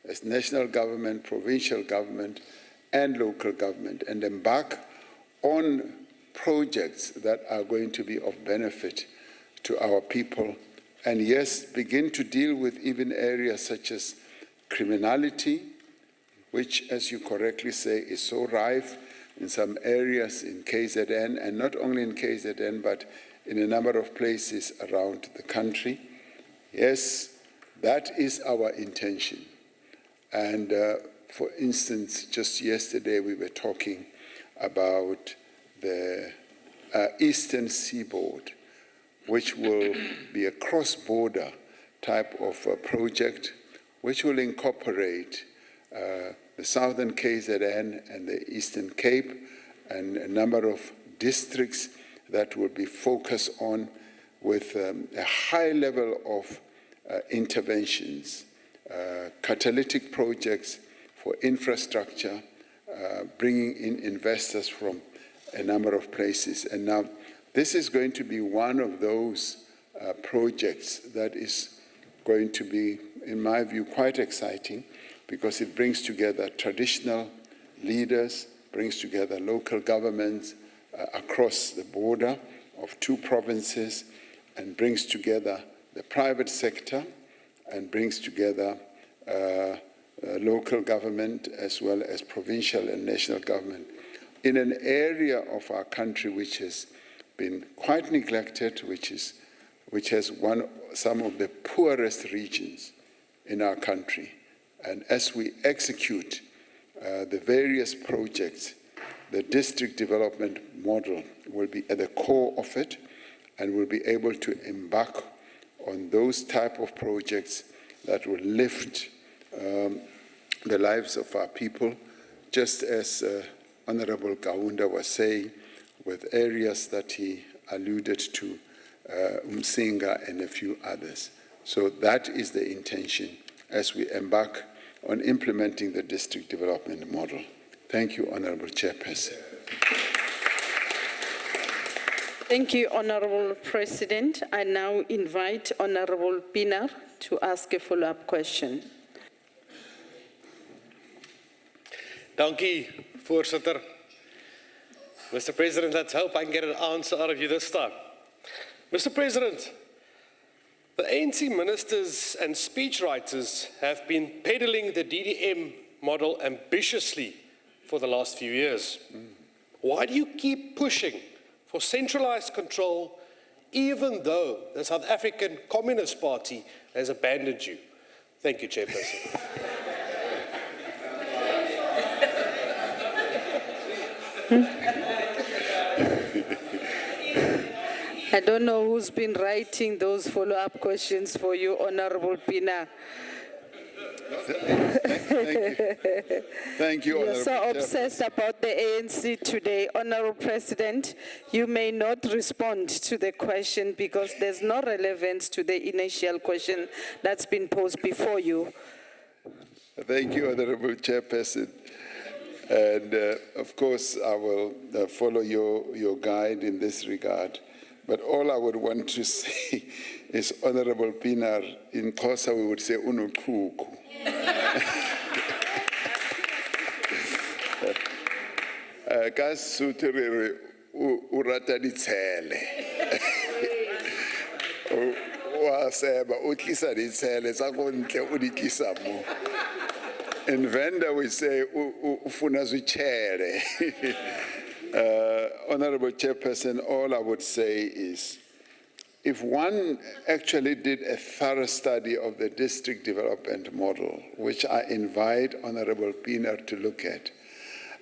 as national government, provincial government, and local government, and embark on projects that are going to be of benefit to our people, and yes, begin to deal with even areas such as criminality, which, as you correctly say, is so rife in some areas in KZN, and not only in KZN, but in a number of places around the country. Yes, that is our intention. And for instance, just yesterday we were talking about the Eastern Seaboard, which will be a cross-border type of project, which will incorporate the Southern KZN and the Eastern Cape, and a number of districts that will be focused on with a high level of interventions, catalytic projects for infrastructure, bringing in investors from a number of places. And now this is going to be one of those projects that is going to be, in my view, quite exciting, because it brings together traditional leaders, brings together local governments across the border of two provinces, and brings together the private sector, and brings together local government as well as provincial and national government in an area of our country which has been quite neglected, which has some of the poorest regions in our country. And as we execute the various projects, the district development model will be at the core of it, and we'll be able to embark on those type of projects that will lift the lives of our people, just as Honorable Kaunda was saying, with areas that he alluded to, Umsinga and a few others. So that is the intention as we embark on implementing the district development model. Thank you, Honorable Chairperson. Thank you, Honorable President. I now invite Honorable Pienaar to ask a follow-up question. Dankie, voorsitter. Mr. President, let's hope I can get an answer out of you this time. Mr. President, the ANC ministers and speechwriters have been peddling the DDM model ambitiously for the last few years. Why do you keep pushing for centralized control, even though the South African Communist Party has abandoned you? Thank you, Chairperson. I don't know who's been writing those follow-up questions for you, Honorable Pina. Thank you, You're Honorable so Chairperson. obsessed about the ANC today, Honorable President. You may not respond to the question because there's no relevance to the initial question that's been posed before you. Thank you, Honorable Chairperson. And of course, I will follow your guide in this regard. But all I would want to say is, Honorable Pinar, in Xhosa we would say unochuku. Ka Sotho re re, o rata ditshele. Wa seba o tlisa ditshele tsa go ntle o di tlisa mo. In Venda we say ufuna zwitshele. Honorable Chairperson, all I would say is, if one actually did a thorough study of the district development model, which I invite Honorable Pienaar to look at,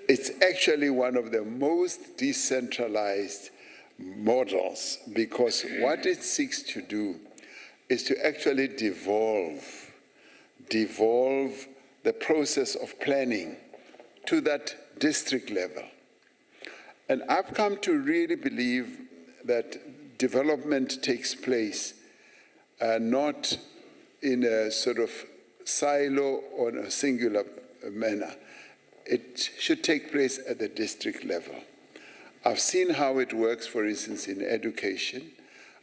it's actually one of the most decentralized models, because what it seeks to do is to actually devolve the process of planning to that district level. And I've come to really believe that development takes place not in a sort of silo or in a singular manner. It should take place at the district level. I've seen how it works, for instance, in education.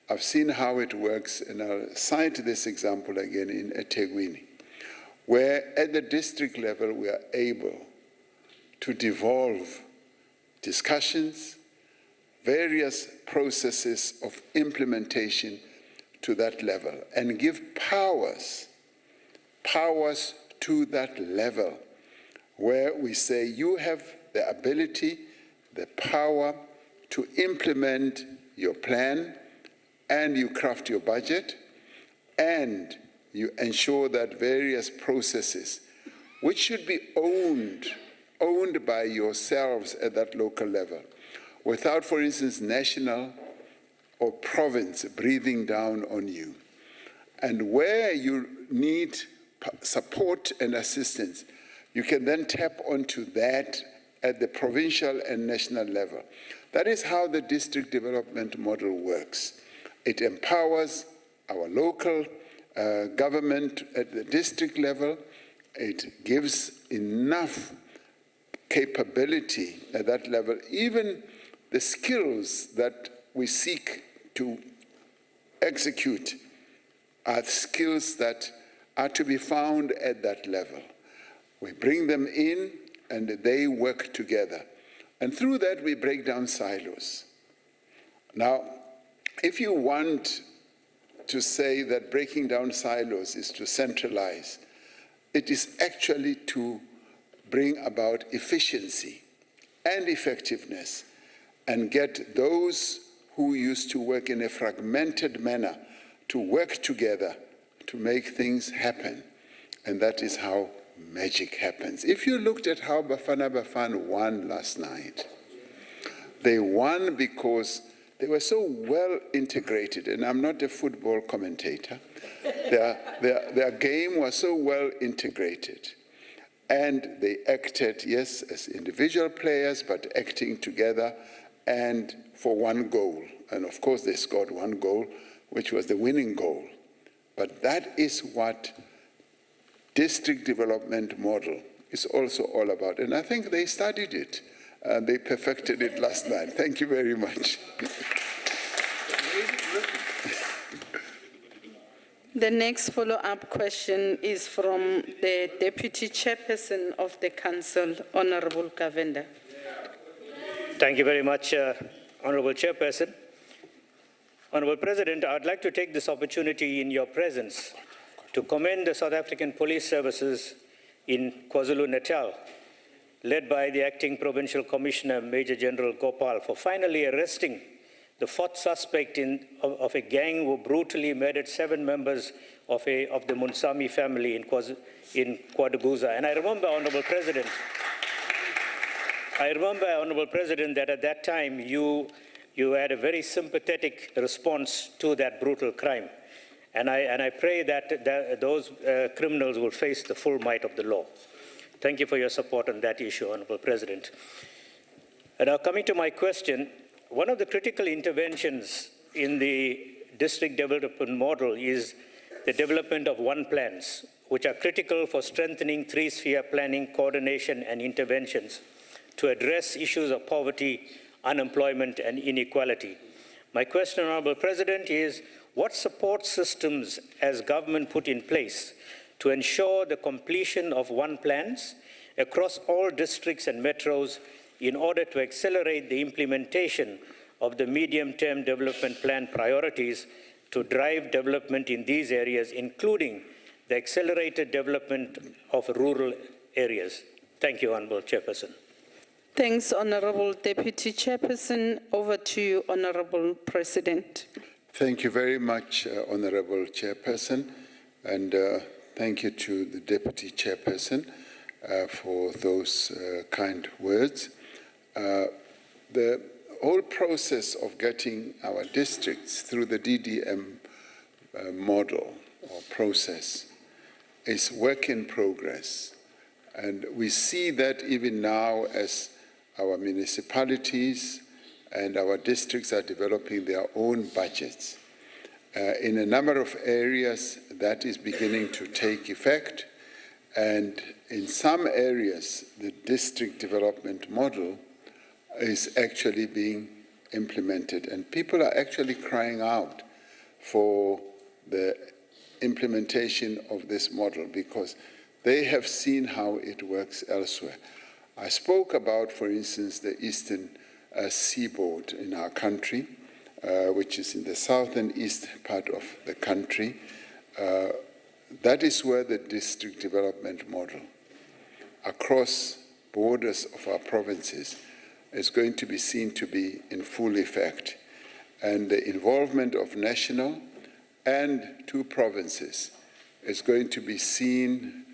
I've seen how it works, and I'll cite this example again in eThekwini, where at the district level we are able to devolve discussions, various processes of implementation to that level, and give powers to that level, where we say you have the ability, the power to implement your plan, and you craft your budget, and you ensure that various processes, which should be owned by yourselves at that local level, without, for instance, national or province breathing down on you. And where you need support and assistance, you can then tap onto that at the provincial and national level. That is how the district development model works. It empowers our local government at the district level. It gives enough capability at that level. Even the skills that we seek to execute are skills that are to be found at that level. We bring them in and they work together. And through that we break down silos. Now, if you want to say that breaking down silos is to centralize, it is actually to bring about efficiency and effectiveness and get those who used to work in a fragmented manner to work together to make things happen. And that is how magic happens. If you looked at how Bafana Bafana won last night, they won because they were so well integrated, and I'm not a football commentator. Their game was so well integrated. And they acted, yes, as individual players, but acting together and for one goal. And of course, they scored one goal, which was the winning goal. But that is what district development model is also all about. And I think they studied it. And they perfected it last night. Thank you very much. The next follow-up question is from the Deputy Chairperson of the Council, Honorable Kavenda. Thank you very much, Honorable Chairperson. Honorable President, I'd like to take this opportunity in your presence to commend the South African Police Services in KwaZulu-Natal, led by the Acting Provincial Commissioner, Major General Gopal, for finally arresting the fourth suspect of a gang who brutally murdered 7 members of the Munsami family in Kwaduguza. And I remember, Honorable President, I remember, Honorable President, that at that time you had a very sympathetic response to that brutal crime. And I pray that those criminals will face the full might of the law. Thank you for your support on that issue, Honorable President. And now coming to my question, one of the critical interventions in the district development model is the development of one plans, which are critical for strengthening three-sphere planning, coordination, and interventions to address issues of poverty, unemployment, and inequality. My question, Honorable President, is what support systems has government put in place to ensure the completion of one plans across all districts and metros in order to accelerate the implementation of the medium-term development plan priorities to drive development in these areas, including the accelerated development of rural areas? Thank you, Honorable Chairperson. Thanks, Honorable Deputy Chairperson. Over to you, Honorable President. Thank you very much, Honorable Chairperson, and thank you to the Deputy Chairperson for those kind words. The whole process of getting our districts through the DDM model or process is work in progress. And we see that even now as our municipalities and our districts are developing their own budgets. In a number of areas, that is beginning to take effect. And in some areas, the district development model is actually being implemented. And people are actually crying out for the implementation of this model because they have seen how it works elsewhere. I spoke about, for instance, the Eastern Seaboard in our country, which is in the southern east part of the country. That is where the district development model across borders of our provinces is going to be seen to be in full effect. And the involvement of national and two provinces is going to be seen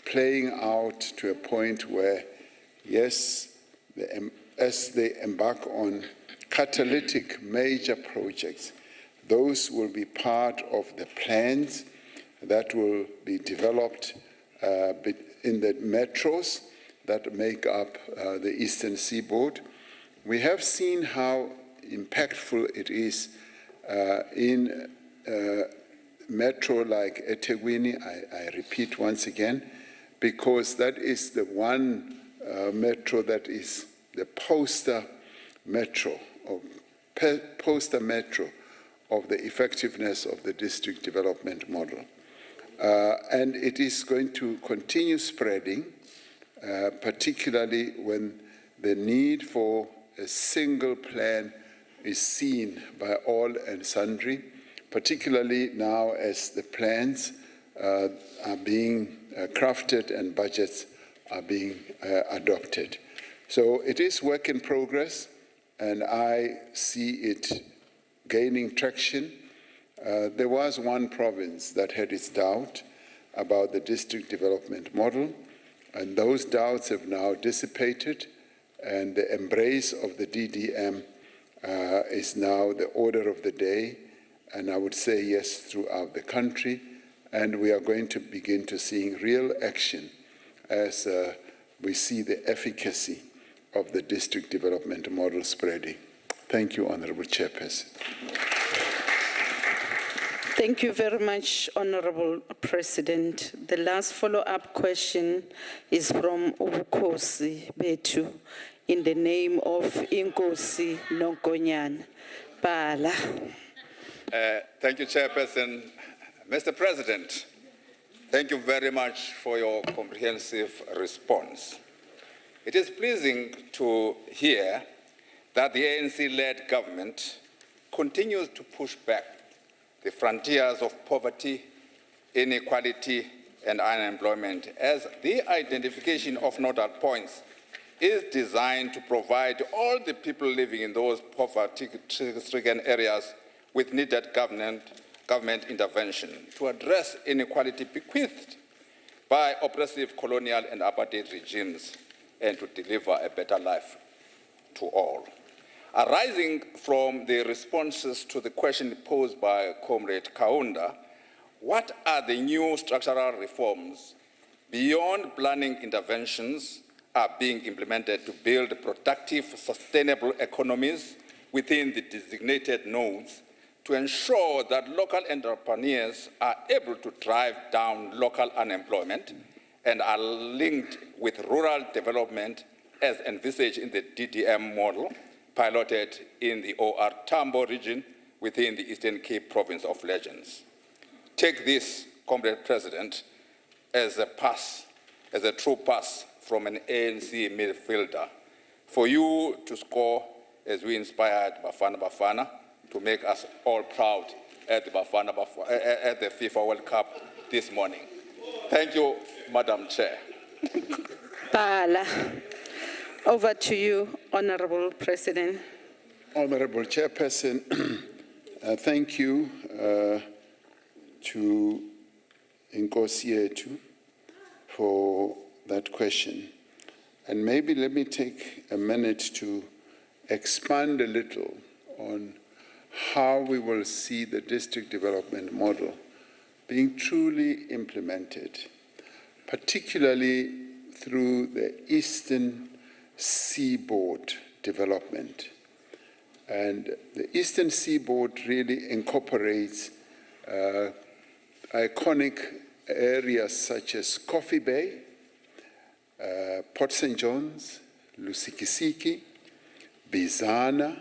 playing out to a point where, yes, as they embark on catalytic major projects, those will be part of the plans that will be developed in the metros that make up the Eastern Seaboard. We have seen how impactful it is in metro like eThekwini, I repeat once again, because that is the one metro that is the poster metro of the effectiveness of the district development model. And it is going to continue spreading, particularly when the need for a single plan is seen by all and sundry, particularly now as the plans are being crafted and budgets are being adopted. So it is work in progress, and I see it gaining traction. There was one province that had its doubt about the district development model, and those doubts have now dissipated, and the embrace of the DDM is now the order of the day, and I would say yes throughout the country, and we are going to begin to see real action as we see the efficacy of the district development model spreading. Thank you, Honorable Chairperson. Thank you very much, Honorable President. The last follow-up question is from Ubukosi Betu in the name of Inkosi Nonkonyan. Bala. Thank you, Chairperson. Mr. President, thank you very much for your comprehensive response. It is pleasing to hear that the ANC-led government continues to push back the frontiers of poverty, inequality, and unemployment, as the identification of nodal points is designed to provide all the people living in those poverty-stricken areas with needed government intervention to address inequality bequeathed by oppressive colonial and apartheid regimes, and to deliver a better life to all. Arising from the responses to the question posed by Comrade Kaunda, what are the new structural reforms beyond planning interventions are being implemented to build productive, sustainable economies within the designated nodes to ensure that local entrepreneurs are able to drive down local unemployment and are linked with rural development as envisaged in the DDM model piloted in the OR Tambo region within the Eastern Cape province of Legends? Take this, Comrade President, as a true pass from an ANC midfielder for you to score as we inspired Bafana Bafana to make us all proud at the FIFA World Cup this morning. Thank you, Madam Chair. Bala. Over to you, Honorable President. Honorable Chairperson, thank you to Nkosietu for that question. And maybe let me take a minute to expand a little on how we will see the district development model being truly implemented, particularly through the Eastern Seaboard development. And the Eastern Seaboard really incorporates iconic areas such as Coffee Bay, Port St. John's, Lusikisiki, Bizana,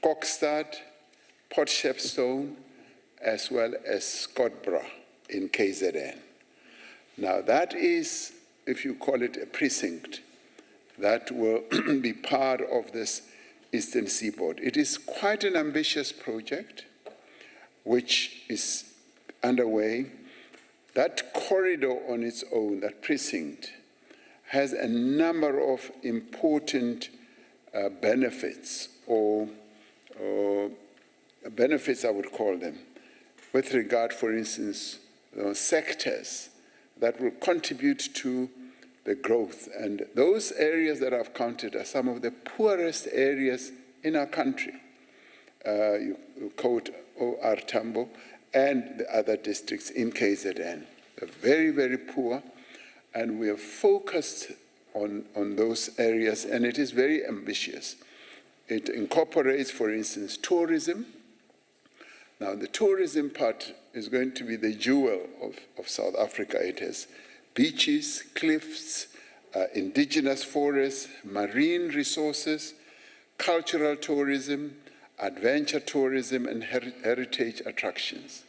Kokstad, Port Shepstone, as well as Scottsboro in KZN. Now that is, if you call it a precinct, that will be part of this Eastern Seaboard. It is quite an ambitious project which is underway. That corridor on its own, that precinct, has a number of important benefits, or benefits I would call them, with regard, for instance, sectors that will contribute to the growth. And those areas that I've counted are some of the poorest areas in our country. You quote OR Tambo and the other districts in KZN. They're very, very poor, and we are focused on those areas, and it is very ambitious. It incorporates, for instance, tourism. Now, the tourism part is going to be the jewel of South Africa. It has beaches, cliffs, indigenous forests, marine resources, cultural tourism, adventure tourism, and heritage attractions.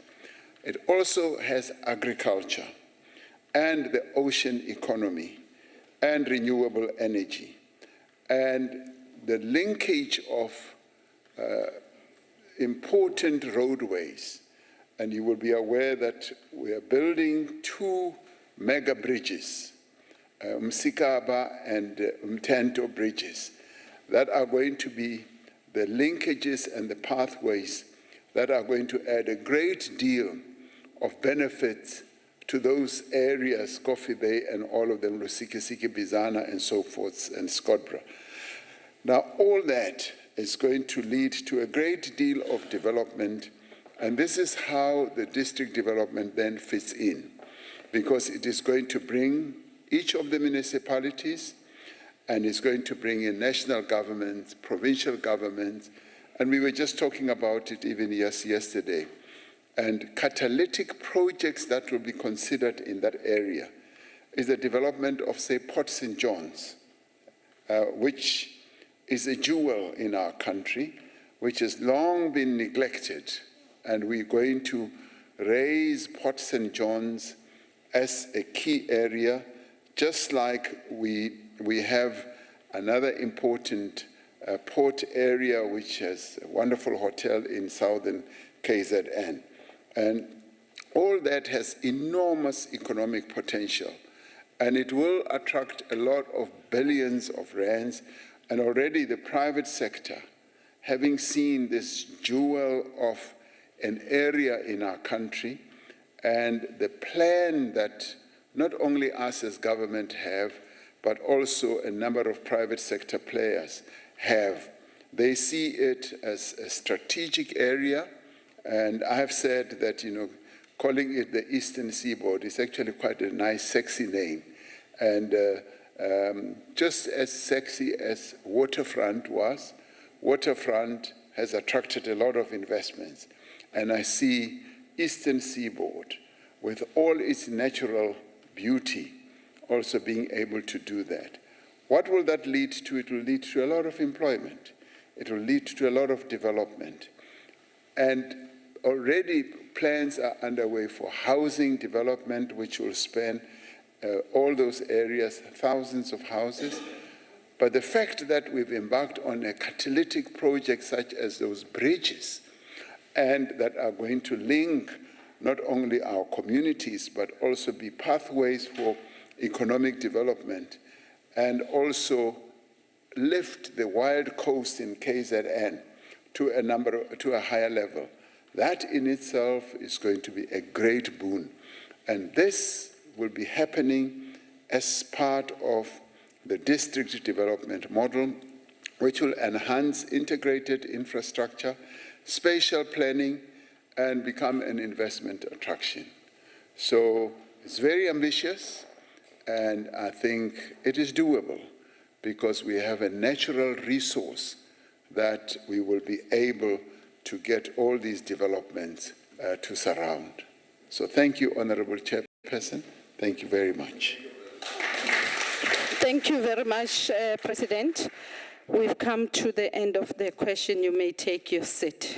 It also has agriculture and the ocean economy and renewable energy and the linkage of important roadways. And you will be aware that we are building 2 mega bridges, Msikaba and Mtento bridges, that are going to be the linkages and the pathways that are going to add a great deal of benefits to those areas, Coffee Bay and all of them, Lusikisiki, Bizana, and so forth, and Scottsboro. Now, all that is going to lead to a great deal of development, and this is how the district development then fits in, because it is going to bring each of the municipalities, and it's going to bring in national governments, provincial governments, and we were just talking about it even yesterday, and catalytic projects that will be considered in that area is the development of, say, Port St. John's, which is a jewel in our country, which has long been neglected, and we're going to raise Port St. John's as a key area, just like we have another important port area which has a wonderful hotel in southern KZN. And all that has enormous economic potential, and it will attract a lot of billions of rands. And already the private sector, having seen this jewel of an area in our country, and the plan that not only us as government have, but also a number of private sector players have. They see it as a strategic area, and I have said that, calling it the Eastern Seaboard is actually quite a nice, sexy name. And just as sexy as waterfront was, waterfront has attracted a lot of investments. And I see Eastern Seaboard, with all its natural beauty, also being able to do that. What will that lead to? It will lead to a lot of employment. It will lead to a lot of development. And already plans are underway for housing development, which will span all those areas, thousands of houses. But the fact that we've embarked on a catalytic project such as those bridges, and that are going to link not only our communities, but also be pathways for economic development, and also lift the wild coast in KZN to a higher level. That in itself is going to be a great boon. And this will be happening as part of the district development model, which will enhance integrated infrastructure, spatial planning, and become an investment attraction. So it's very ambitious, and I think it is doable because we have a natural resource that we will be able to get all these developments to surround. So thank you, Honorable Chairperson. Thank you very much. Thank you very much, President. We've come to the end of the question. You may take your seat.